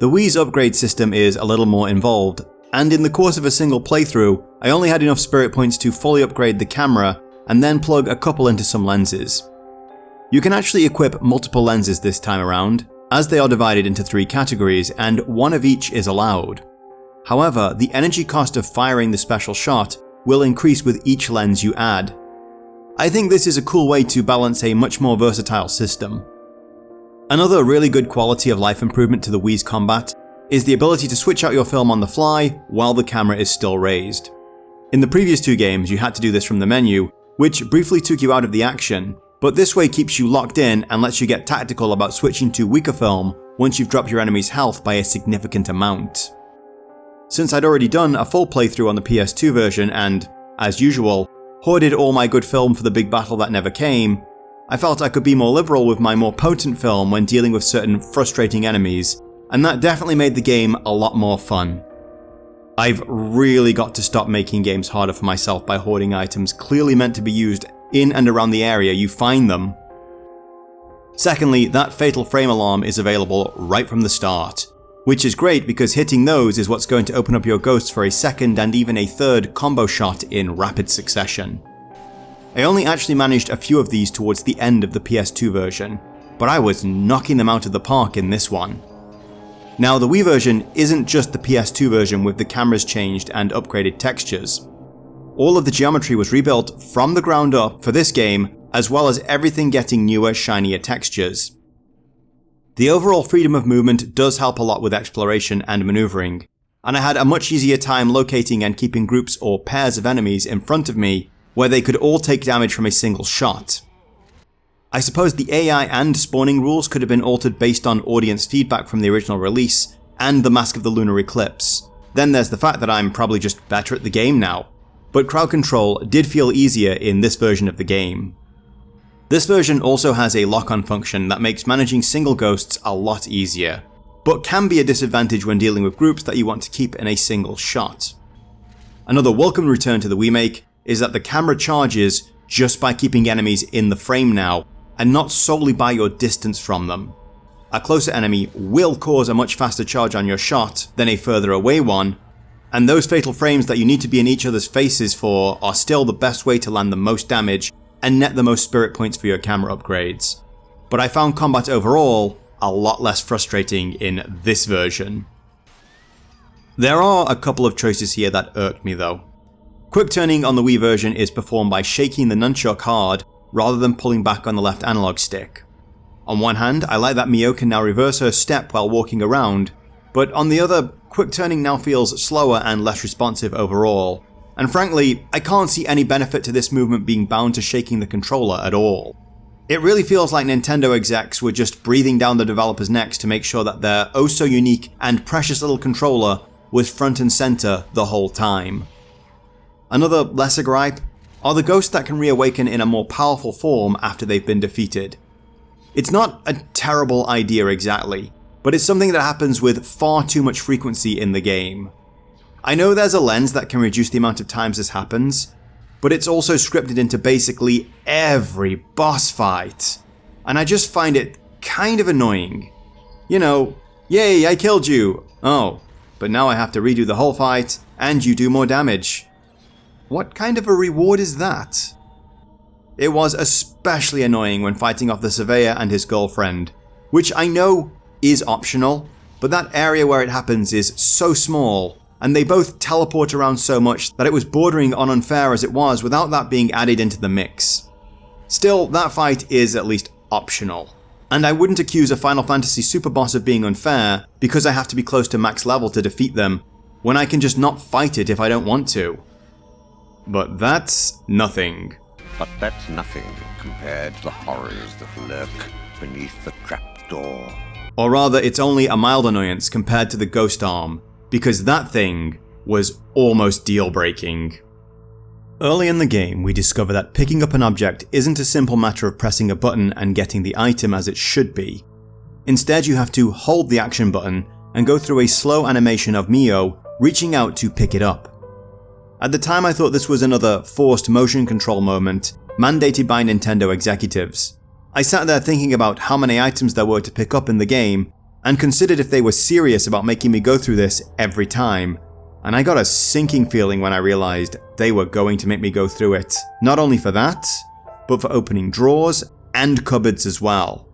The Wii's upgrade system is a little more involved, and in the course of a single playthrough, I only had enough spirit points to fully upgrade the camera and then plug a couple into some lenses. You can actually equip multiple lenses this time around, as they are divided into 3 categories and one of each is allowed. However, the energy cost of firing the special shot will increase with each lens you add. I think this is a cool way to balance a much more versatile system. Another really good quality of life improvement to the Wii's combat is the ability to switch out your film on the fly while the camera is still raised. In the previous 2 games you had to do this from the menu, which briefly took you out of the action, but this way keeps you locked in and lets you get tactical about switching to weaker film once you've dropped your enemy's health by a significant amount. Since I'd already done a full playthrough on the PS2 version and, as usual, hoarded all my good film for the big battle that never came, I felt I could be more liberal with my more potent film when dealing with certain frustrating enemies, and that definitely made the game a lot more fun. I've really got to stop making games harder for myself by hoarding items clearly meant to be used in and around the area you find them. Secondly, that fatal frame alarm is available right from the start, which is great because hitting those is what's going to open up your ghosts for a second and even a third combo shot in rapid succession. I only actually managed a few of these towards the end of the PS2 version, but I was knocking them out of the park in this one. Now, the Wii version isn't just the PS2 version with the cameras changed and upgraded textures. All of the geometry was rebuilt from the ground up for this game, as well as everything getting newer, shinier textures. The overall freedom of movement does help a lot with exploration and maneuvering, and I had a much easier time locating and keeping groups or pairs of enemies in front of me where they could all take damage from a single shot. I suppose the AI and spawning rules could have been altered based on audience feedback from the original release and the Mask of the Lunar Eclipse. Then there's the fact that I'm probably just better at the game now, but crowd control did feel easier in this version of the game. This version also has a lock-on function that makes managing single ghosts a lot easier, but can be a disadvantage when dealing with groups that you want to keep in a single shot. Another welcome return to the remake is that the camera charges just by keeping enemies in the frame now, and not solely by your distance from them. A closer enemy will cause a much faster charge on your shot than a further away one, and those fatal frames that you need to be in each other's faces for are still the best way to land the most damage and net the most spirit points for your camera upgrades. But I found combat overall a lot less frustrating in this version. There are a couple of choices here that irked me though. Quick turning on the Wii version is performed by shaking the nunchuck hard rather than pulling back on the left analog stick. On one hand, I like that Mio can now reverse her step while walking around, but on the other, quick turning now feels slower and less responsive overall. And frankly, I can't see any benefit to this movement being bound to shaking the controller at all. It really feels like Nintendo execs were just breathing down the developers' necks to make sure that their oh so unique and precious little controller was front and center the whole time. Another lesser gripe are the ghosts that can reawaken in a more powerful form after they've been defeated. It's not a terrible idea exactly, but it's something that happens with far too much frequency in the game. I know there's a lens that can reduce the amount of times this happens, but it's also scripted into basically every boss fight, and I just find it kind of annoying. You know, yay, I killed you! Oh, but now I have to redo the whole fight, and you do more damage. What kind of a reward is that? It was especially annoying when fighting off the surveyor and his girlfriend, which I know is optional, but that area where it happens is so small, and they both teleport around so much that it was bordering on unfair as it was without that being added into the mix. Still, that fight is at least optional, and I wouldn't accuse a Final Fantasy super boss of being unfair because I have to be close to max level to defeat them, when I can just not fight it if I don't want to. But that's nothing. But that's nothing compared to the horrors that lurk beneath the trapdoor. Or rather, it's only a mild annoyance compared to the ghost arm, because that thing was almost deal-breaking. Early in the game, we discover that picking up an object isn't a simple matter of pressing a button and getting the item as it should be. Instead, you have to hold the action button and go through a slow animation of Mio reaching out to pick it up. At the time I thought this was another forced motion control moment mandated by Nintendo executives. I sat there thinking about how many items there were to pick up in the game, and considered if they were serious about making me go through this every time, and I got a sinking feeling when I realized they were going to make me go through it, not only for that, but for opening drawers and cupboards as well.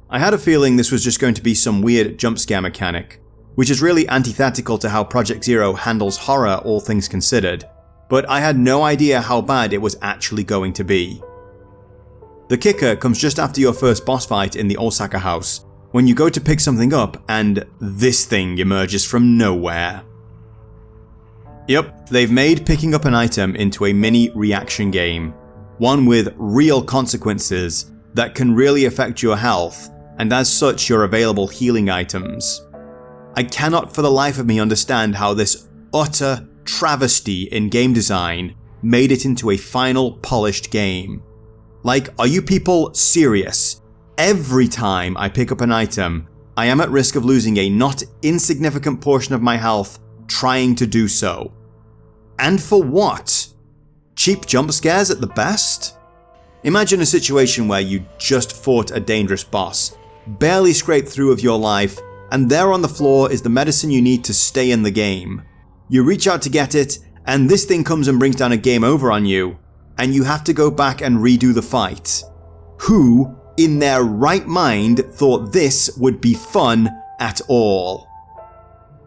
I had a feeling this was just going to be some weird jump scare mechanic, which is really antithetical to how Project Zero handles horror all things considered, but I had no idea how bad it was actually going to be. The kicker comes just after your first boss fight in the Osaka house, when you go to pick something up and this thing emerges from nowhere. Yep, they've made picking up an item into a mini reaction game, one with real consequences that can really affect your health, and as such your available healing items. I cannot for the life of me understand how this utter travesty in game design made it into a final polished game. Like, are you people serious? Every time I pick up an item, I am at risk of losing a not insignificant portion of my health trying to do so. And for what? Cheap jump scares at the best? Imagine a situation where you just fought a dangerous boss, barely scraped through with your life, and there on the floor is the medicine you need to stay in the game. You reach out to get it, and this thing comes and brings down a game over on you, and you have to go back and redo the fight. Who, in their right mind, thought this would be fun at all?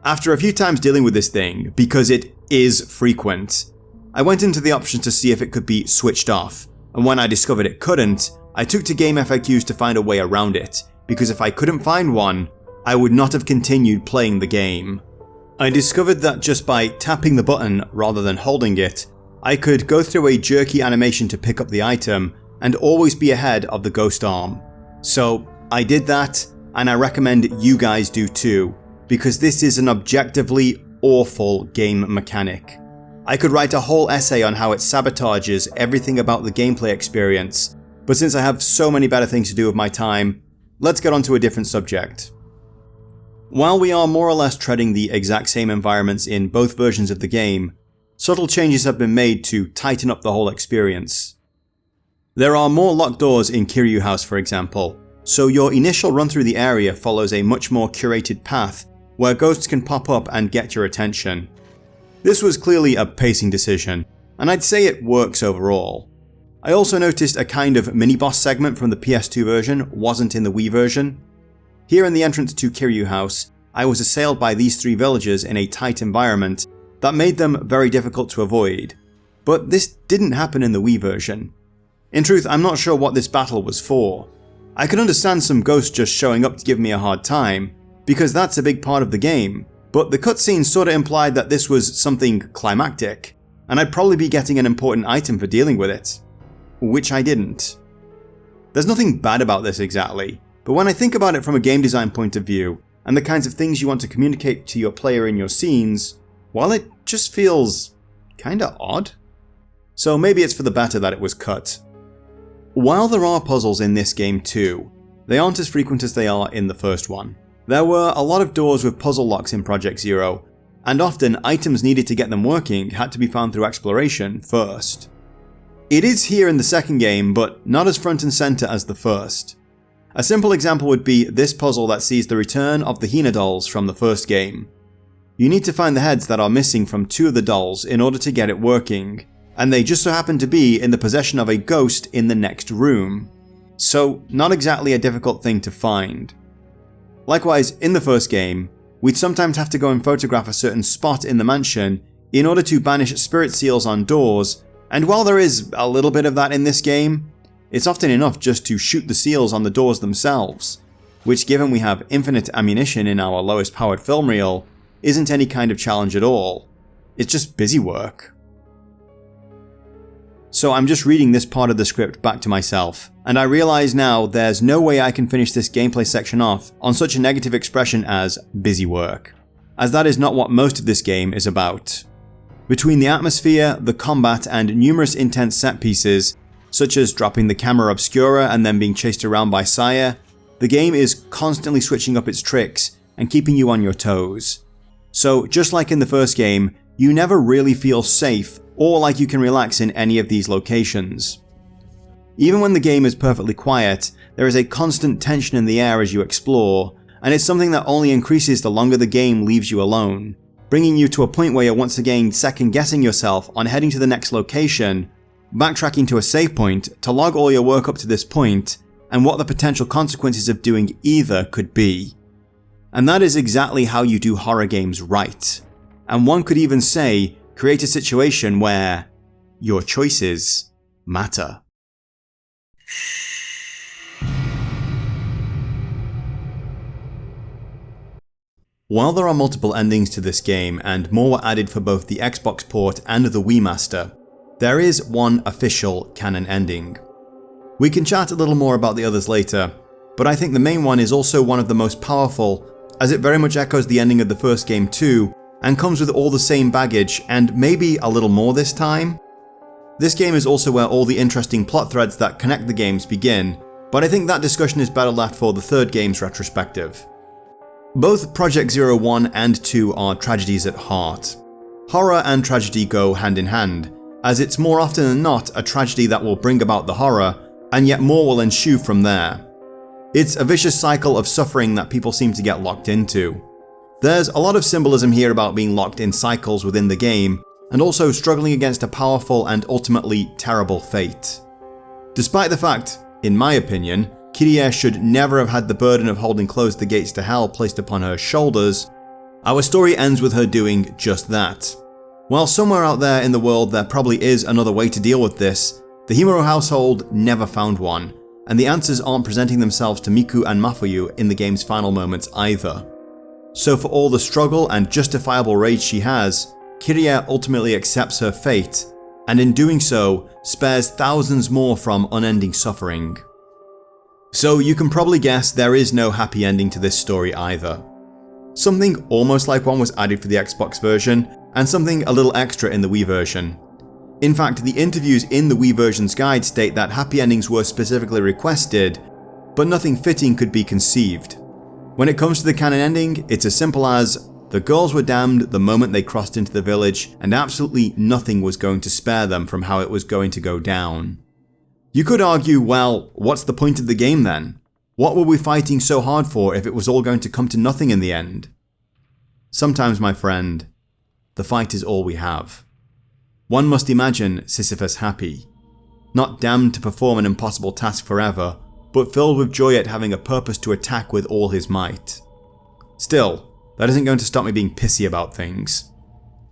After a few times dealing with this thing, because it is frequent, I went into the options to see if it could be switched off, and when I discovered it couldn't, I took to game FAQs to find a way around it, because if I couldn't find one, I would not have continued playing the game. I discovered that just by tapping the button rather than holding it, I could go through a jerky animation to pick up the item and always be ahead of the ghost arm. So I did that, and I recommend you guys do too, because this is an objectively awful game mechanic. I could write a whole essay on how it sabotages everything about the gameplay experience, but since I have so many better things to do with my time, let's get on to a different subject. While we are more or less treading the exact same environments in both versions of the game, subtle changes have been made to tighten up the whole experience. There are more locked doors in Kiryu House, for example, so your initial run through the area follows a much more curated path where ghosts can pop up and get your attention. This was clearly a pacing decision, and I'd say it works overall. I also noticed a kind of mini-boss segment from the PS2 version wasn't in the Wii version. Here in the entrance to Kiryu House, I was assailed by these three villagers in a tight environment that made them very difficult to avoid, but this didn't happen in the Wii version. In truth, I'm not sure what this battle was for. I could understand some ghosts just showing up to give me a hard time, because that's a big part of the game, but the cutscene sorta implied that this was something climactic, and I'd probably be getting an important item for dealing with it. Which I didn't. There's nothing bad about this exactly, but when I think about it from a game design point of view, and the kinds of things you want to communicate to your player in your scenes, well, it just feels kinda odd. So maybe it's for the better that it was cut. While there are puzzles in this game too, they aren't as frequent as they are in the first one. There were a lot of doors with puzzle locks in Project Zero, and often items needed to get them working had to be found through exploration first. It is here in the second game, but not as front and center as the first. A simple example would be this puzzle that sees the return of the Hina dolls from the first game. You need to find the heads that are missing from two of the dolls in order to get it working, and they just so happen to be in the possession of a ghost in the next room. So, not exactly a difficult thing to find. Likewise, in the first game, we'd sometimes have to go and photograph a certain spot in the mansion in order to banish spirit seals on doors, and while there is a little bit of that in this game, it's often enough just to shoot the seals on the doors themselves, which, given we have infinite ammunition in our lowest powered film reel, isn't any kind of challenge at all. It's just busy work. So I'm just reading this part of the script back to myself, and I realise now there's no way I can finish this gameplay section off on such a negative expression as busy work, as that is not what most of this game is about. Between the atmosphere, the combat, and numerous intense set pieces, such as dropping the camera obscura and then being chased around by Saya, the game is constantly switching up its tricks and keeping you on your toes. So just like in the first game, you never really feel safe or like you can relax in any of these locations. Even when the game is perfectly quiet, there is a constant tension in the air as you explore, and it's something that only increases the longer the game leaves you alone, bringing you to a point where you're once again second-guessing yourself on heading to the next location, backtracking to a save point to log all your work up to this point, and what the potential consequences of doing either could be. And that is exactly how you do horror games right. And one could even say, create a situation where your choices matter. While there are multiple endings to this game and more were added for both the Xbox port and the Wii Master, there is one official canon ending. We can chat a little more about the others later, but I think the main one is also one of the most powerful, as it very much echoes the ending of the first game too, and comes with all the same baggage and maybe a little more this time. This game is also where all the interesting plot threads that connect the games begin, but I think that discussion is better left for the third game's retrospective. Both Project Zero 1 and 2 are tragedies at heart. Horror and tragedy go hand in hand, as it's more often than not a tragedy that will bring about the horror, and yet more will ensue from there. It's a vicious cycle of suffering that people seem to get locked into. There's a lot of symbolism here about being locked in cycles within the game, and also struggling against a powerful and ultimately terrible fate. Despite the fact, in my opinion, Kyrie should never have had the burden of holding closed the gates to hell placed upon her shoulders, our story ends with her doing just that. While somewhere out there in the world there probably is another way to deal with this, the Himuro household never found one, and the answers aren't presenting themselves to Miku and Mafuyu in the game's final moments either. So for all the struggle and justifiable rage she has, Kyrie ultimately accepts her fate, and in doing so, spares thousands more from unending suffering. So you can probably guess there is no happy ending to this story either. Something almost like one was added for the Xbox version, and something a little extra in the Wii version. In fact, the interviews in the Wii version's guide state that happy endings were specifically requested, but nothing fitting could be conceived. When it comes to the canon ending, it's as simple as, the girls were damned the moment they crossed into the village, and absolutely nothing was going to spare them from how it was going to go down. You could argue, well, what's the point of the game then? What were we fighting so hard for if it was all going to come to nothing in the end? Sometimes, my friend, the fight is all we have. One must imagine Sisyphus happy. Not damned to perform an impossible task forever, but filled with joy at having a purpose to attack with all his might. Still, that isn't going to stop me being pissy about things.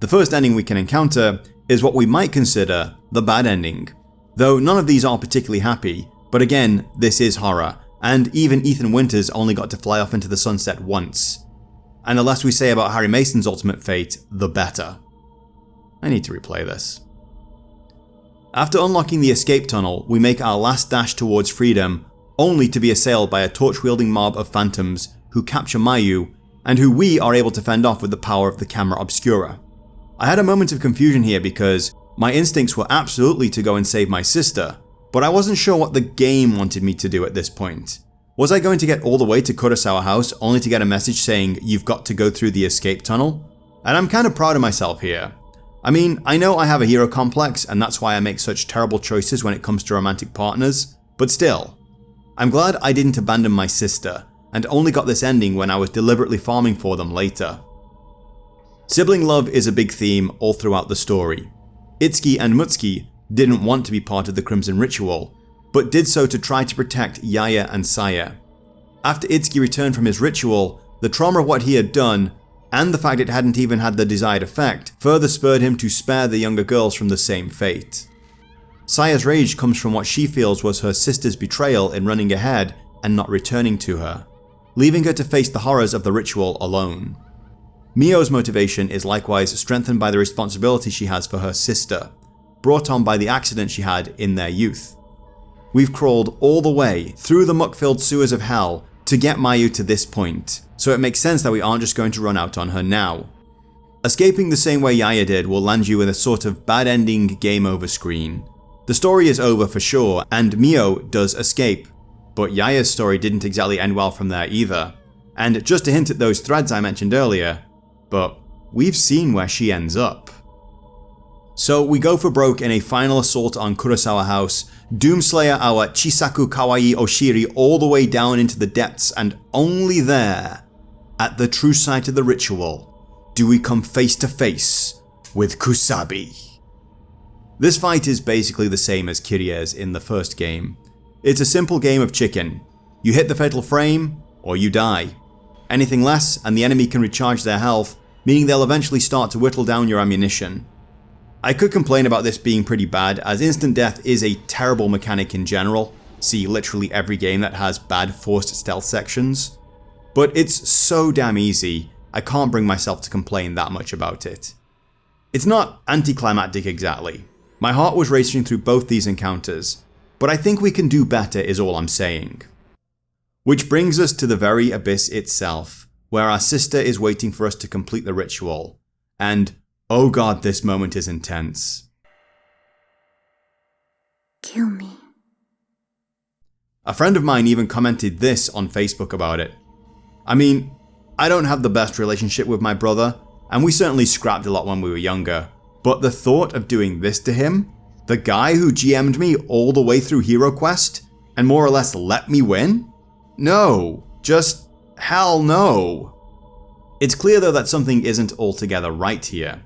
The first ending we can encounter is what we might consider the bad ending. Though none of these are particularly happy, but again, this is horror, and even Ethan Winters only got to fly off into the sunset once. And the less we say about Harry Mason's ultimate fate, the better. I need to replay this. After unlocking the escape tunnel, we make our last dash towards freedom, only to be assailed by a torch-wielding mob of phantoms who capture Mayu, and who we are able to fend off with the power of the camera obscura. I had a moment of confusion here because my instincts were absolutely to go and save my sister, but I wasn't sure what the game wanted me to do at this point. Was I going to get all the way to Kurosawa House only to get a message saying you've got to go through the escape tunnel? And I'm kind of proud of myself here. I mean, I know I have a hero complex and that's why I make such terrible choices when it comes to romantic partners, but still, I'm glad I didn't abandon my sister and only got this ending when I was deliberately farming for them later. Sibling love is a big theme all throughout the story. Itsuki and Mutsuki didn't want to be part of the Crimson Ritual, but did so to try to protect Yaya and Saya. After Itsuki returned from his ritual, the trauma of what he had done, and the fact it hadn't even had the desired effect, further spurred him to spare the younger girls from the same fate. Saya's rage comes from what she feels was her sister's betrayal in running ahead and not returning to her, leaving her to face the horrors of the ritual alone. Mio's motivation is likewise strengthened by the responsibility she has for her sister, brought on by the accident she had in their youth. We've crawled all the way through the muck-filled sewers of hell to get Mayu to this point, so it makes sense that we aren't just going to run out on her now. Escaping the same way Yaya did will land you in a sort of bad ending game over screen. The story is over for sure, and Mio does escape, but Yaya's story didn't exactly end well from there either. And just to hint at those threads I mentioned earlier, but we've seen where she ends up. So we go for broke in a final assault on Kurosawa House, doomslayer our Chisaku Kawaii Oshiri all the way down into the depths, and only there, at the true site of the ritual, do we come face to face with Kusabi. This fight is basically the same as Kirye's in the first game. It's a simple game of chicken. You hit the fatal frame, or you die. Anything less and the enemy can recharge their health, meaning they'll eventually start to whittle down your ammunition. I could complain about this being pretty bad, as instant death is a terrible mechanic in general. See literally every game that has bad forced stealth sections. But it's so damn easy, I can't bring myself to complain that much about it. It's not anticlimactic exactly. My heart was racing through both these encounters, but I think we can do better is all I'm saying. Which brings us to the very abyss itself, where our sister is waiting for us to complete the ritual, and oh god, this moment is intense. Kill me. A friend of mine even commented this on Facebook about it. I mean, I don't have the best relationship with my brother, and we certainly scrapped a lot when we were younger, but the thought of doing this to him, the guy who GM'd me all the way through Hero Quest, and more or less let me win? No, just hell no. It's clear though that something isn't altogether right here.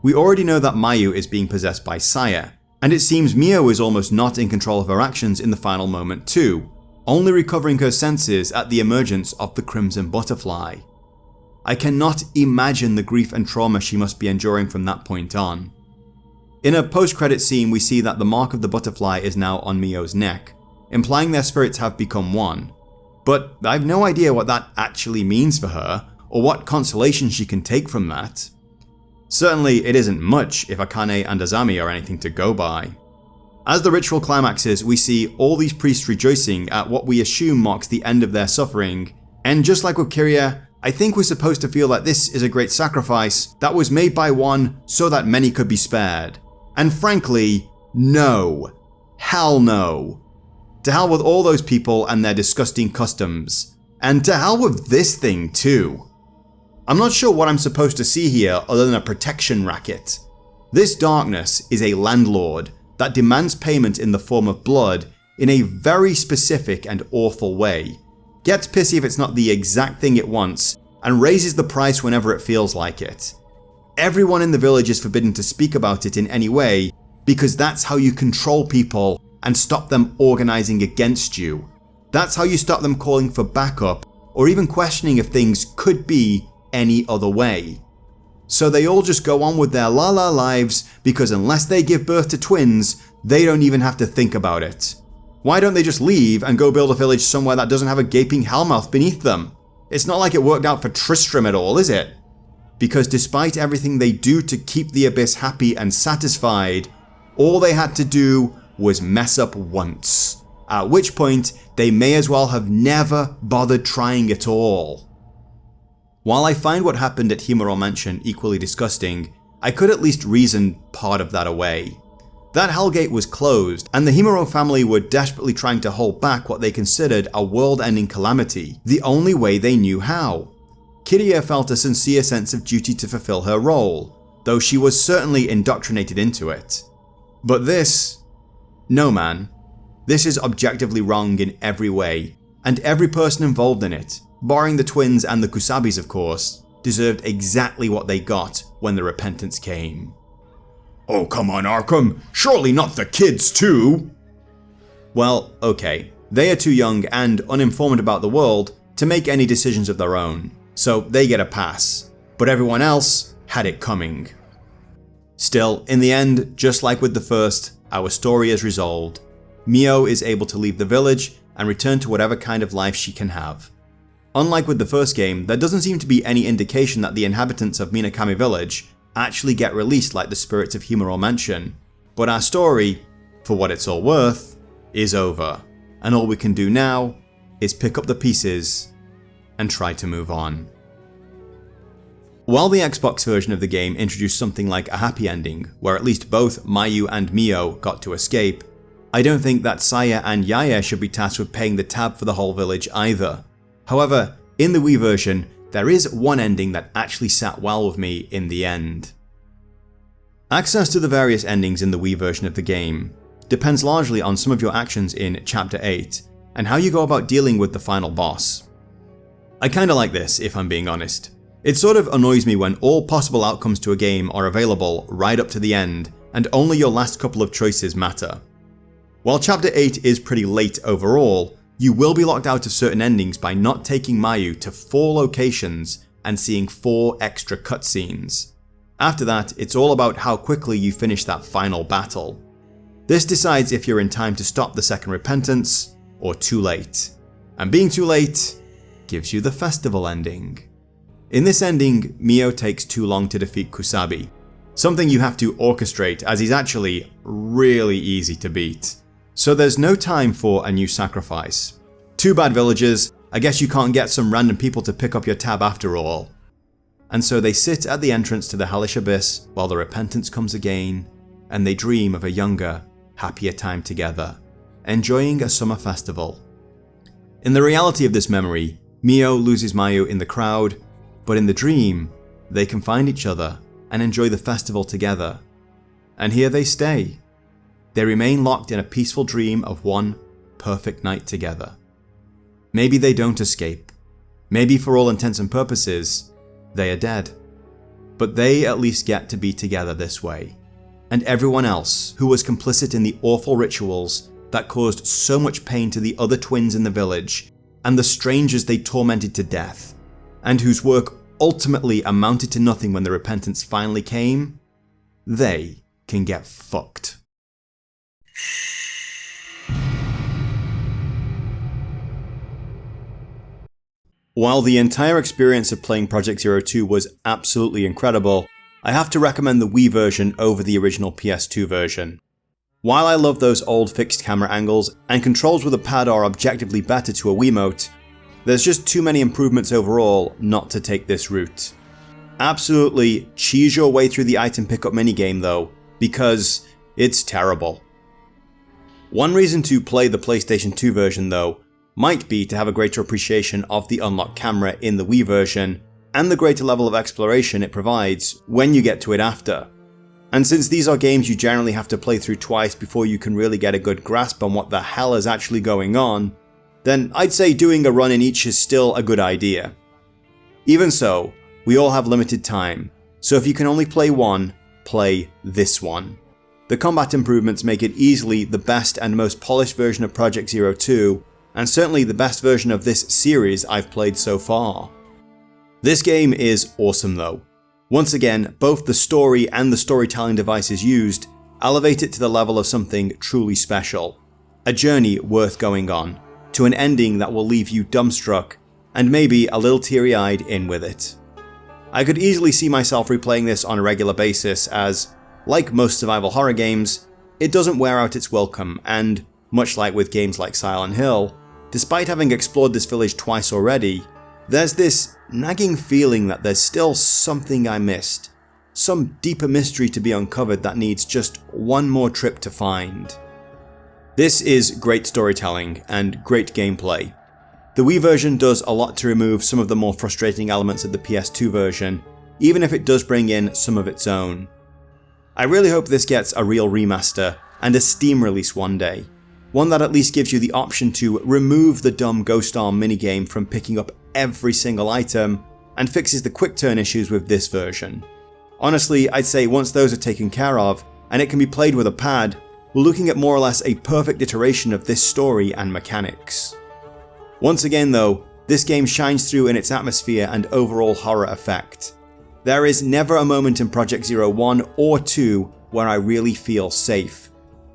We already know that Mayu is being possessed by Saya, and it seems Mio is almost not in control of her actions in the final moment too, only recovering her senses at the emergence of the Crimson Butterfly. I cannot imagine the grief and trauma she must be enduring from that point on. In a post-credit scene we see that the mark of the butterfly is now on Mio's neck, implying their spirits have become one. But I've no idea what that actually means for her, or what consolation she can take from that. Certainly it isn't much if Akane and Azami are anything to go by. As the ritual climaxes, we see all these priests rejoicing at what we assume marks the end of their suffering, and just like with Kirya, I think we're supposed to feel that this is a great sacrifice that was made by one so that many could be spared. And frankly, no. Hell no. To hell with all those people and their disgusting customs. And to hell with this thing too. I'm not sure what I'm supposed to see here other than a protection racket. This darkness is a landlord that demands payment in the form of blood in a very specific and awful way, gets pissy if it's not the exact thing it wants, and raises the price whenever it feels like it. Everyone in the village is forbidden to speak about it in any way, because that's how you control people and stop them organizing against you. That's how you stop them calling for backup, or even questioning if things could be any other way. So they all just go on with their la-la lives, because unless they give birth to twins, they don't even have to think about it. Why don't they just leave and go build a village somewhere that doesn't have a gaping hellmouth beneath them? It's not like it worked out for Tristram at all, is it? Because despite everything they do to keep the Abyss happy and satisfied, all they had to do was mess up once. At which point, they may as well have never bothered trying at all. While I find what happened at Himuro Mansion equally disgusting, I could at least reason part of that away. That Hellgate was closed, and the Himuro family were desperately trying to hold back what they considered a world-ending calamity, the only way they knew how. Kirya felt a sincere sense of duty to fulfill her role, though she was certainly indoctrinated into it. But this... no man. This is objectively wrong in every way, and every person involved in it, barring the twins and the Kusabis of course, deserved exactly what they got when the repentance came. Oh come on Arkham, surely not the kids too! Well, okay, they are too young and uninformed about the world to make any decisions of their own, so they get a pass, but everyone else had it coming. Still, in the end, just like with the first, our story is resolved. Mio is able to leave the village and return to whatever kind of life she can have. Unlike with the first game, there doesn't seem to be any indication that the inhabitants of Minakami Village actually get released like the spirits of Himuro Mansion, but our story, for what it's all worth, is over, and all we can do now is pick up the pieces and try to move on. While the Xbox version of the game introduced something like a happy ending, where at least both Mayu and Mio got to escape, I don't think that Saya and Yaya should be tasked with paying the tab for the whole village either. However, in the Wii version, there is one ending that actually sat well with me in the end. Access to the various endings in the Wii version of the game depends largely on some of your actions in Chapter 8 and how you go about dealing with the final boss. I kinda like this, if I'm being honest. It sort of annoys me when all possible outcomes to a game are available right up to the end and only your last couple of choices matter. While Chapter 8 is pretty late overall, you will be locked out of certain endings by not taking Mayu to 4 locations and seeing 4 extra cutscenes. After that, it's all about how quickly you finish that final battle. This decides if you're in time to stop the second repentance, or too late. And being too late gives you the festival ending. In this ending, Mio takes too long to defeat Kusabi, something you have to orchestrate as he's actually really easy to beat. So there's no time for a new sacrifice. Too bad, villagers, I guess you can't get some random people to pick up your tab after all. And so they sit at the entrance to the hellish abyss while the repentance comes again, and they dream of a younger, happier time together, enjoying a summer festival. In the reality of this memory, Mio loses Mayu in the crowd, but in the dream, they can find each other and enjoy the festival together. And here they stay. They remain locked in a peaceful dream of one perfect night together. Maybe they don't escape. Maybe for all intents and purposes, they are dead. But they at least get to be together this way. And everyone else who was complicit in the awful rituals that caused so much pain to the other twins in the village, and the strangers they tormented to death, and whose work ultimately amounted to nothing when the repentance finally came, they can get fucked. While the entire experience of playing Project Zero 2 was absolutely incredible, I have to recommend the Wii version over the original PS2 version. While I love those old fixed camera angles and controls with a pad are objectively better to a Wiimote, there's just too many improvements overall not to take this route. Absolutely cheese your way through the item pickup minigame though, because it's terrible. One reason to play the PlayStation 2 version though might be to have a greater appreciation of the unlocked camera in the Wii version and the greater level of exploration it provides when you get to it after. And since these are games you generally have to play through twice before you can really get a good grasp on what the hell is actually going on, then I'd say doing a run in each is still a good idea. Even so, we all have limited time, so if you can only play one, play this one. The combat improvements make it easily the best and most polished version of Project Zero 2, and certainly the best version of this series I've played so far. This game is awesome though. Once again, both the story and the storytelling devices used elevate it to the level of something truly special. A journey worth going on, to an ending that will leave you dumbstruck, and maybe a little teary-eyed in with it. I could easily see myself replaying this on a regular basis as, like most survival horror games, it doesn't wear out its welcome and, much like with games like Silent Hill, despite having explored this village twice already, there's this nagging feeling that there's still something I missed, some deeper mystery to be uncovered that needs just one more trip to find. This is great storytelling and great gameplay. The Wii version does a lot to remove some of the more frustrating elements of the PS2 version, even if it does bring in some of its own. I really hope this gets a real remaster and a Steam release one day. One that at least gives you the option to remove the dumb ghost arm minigame from picking up every single item, and fixes the quick turn issues with this version. Honestly, I'd say once those are taken care of, and it can be played with a pad, we're looking at more or less a perfect iteration of this story and mechanics. Once again though, this game shines through in its atmosphere and overall horror effect. There is never a moment in Project Zero 1 or 2 where I really feel safe.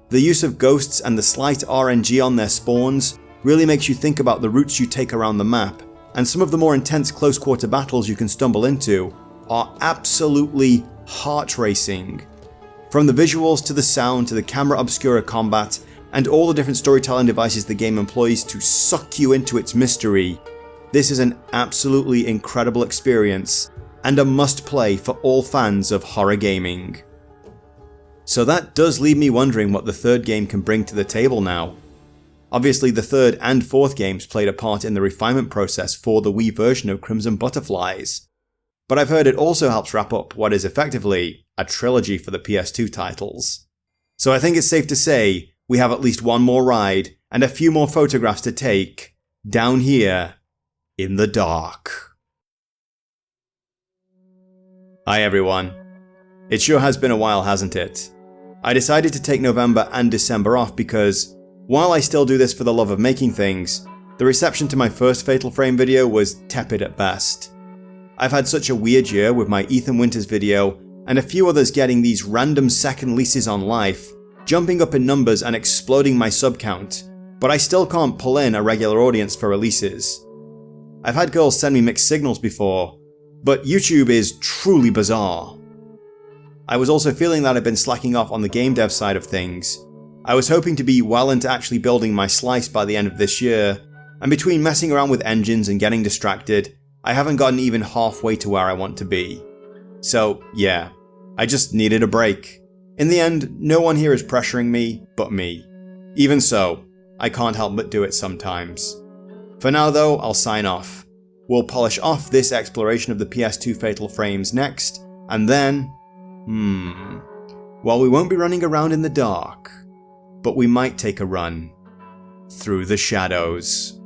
The use of ghosts and the slight RNG on their spawns really makes you think about the routes you take around the map, and some of the more intense close quarter battles you can stumble into are absolutely heart-racing. From the visuals to the sound to the camera obscura combat and all the different storytelling devices the game employs to suck you into its mystery, this is an absolutely incredible experience and a must-play for all fans of horror gaming. So that does leave me wondering what the third game can bring to the table now. Obviously, the third and fourth games played a part in the refinement process for the Wii version of Crimson Butterflies. But I've heard it also helps wrap up what is effectively a trilogy for the PS2 titles. So I think it's safe to say we have at least one more ride and a few more photographs to take down here in the dark. Hi everyone. It sure has been a while, hasn't it? I decided to take November and December off because, while I still do this for the love of making things, the reception to my first Fatal Frame video was tepid at best. I've had such a weird year with my Ethan Winters video and a few others getting these random second leases on life, jumping up in numbers and exploding my sub count, but I still can't pull in a regular audience for releases. I've had girls send me mixed signals before, but YouTube is truly bizarre. I was also feeling that I'd been slacking off on the game dev side of things. I was hoping to be well into actually building my slice by the end of this year, and between messing around with engines and getting distracted, I haven't gotten even halfway to where I want to be. So yeah, I just needed a break. In the end, no one here is pressuring me but me. Even so, I can't help but do it sometimes. For now though, I'll sign off. We'll polish off this exploration of the PS2 Fatal Frames next, and then... well, we won't be running around in the dark, but we might take a run through the shadows.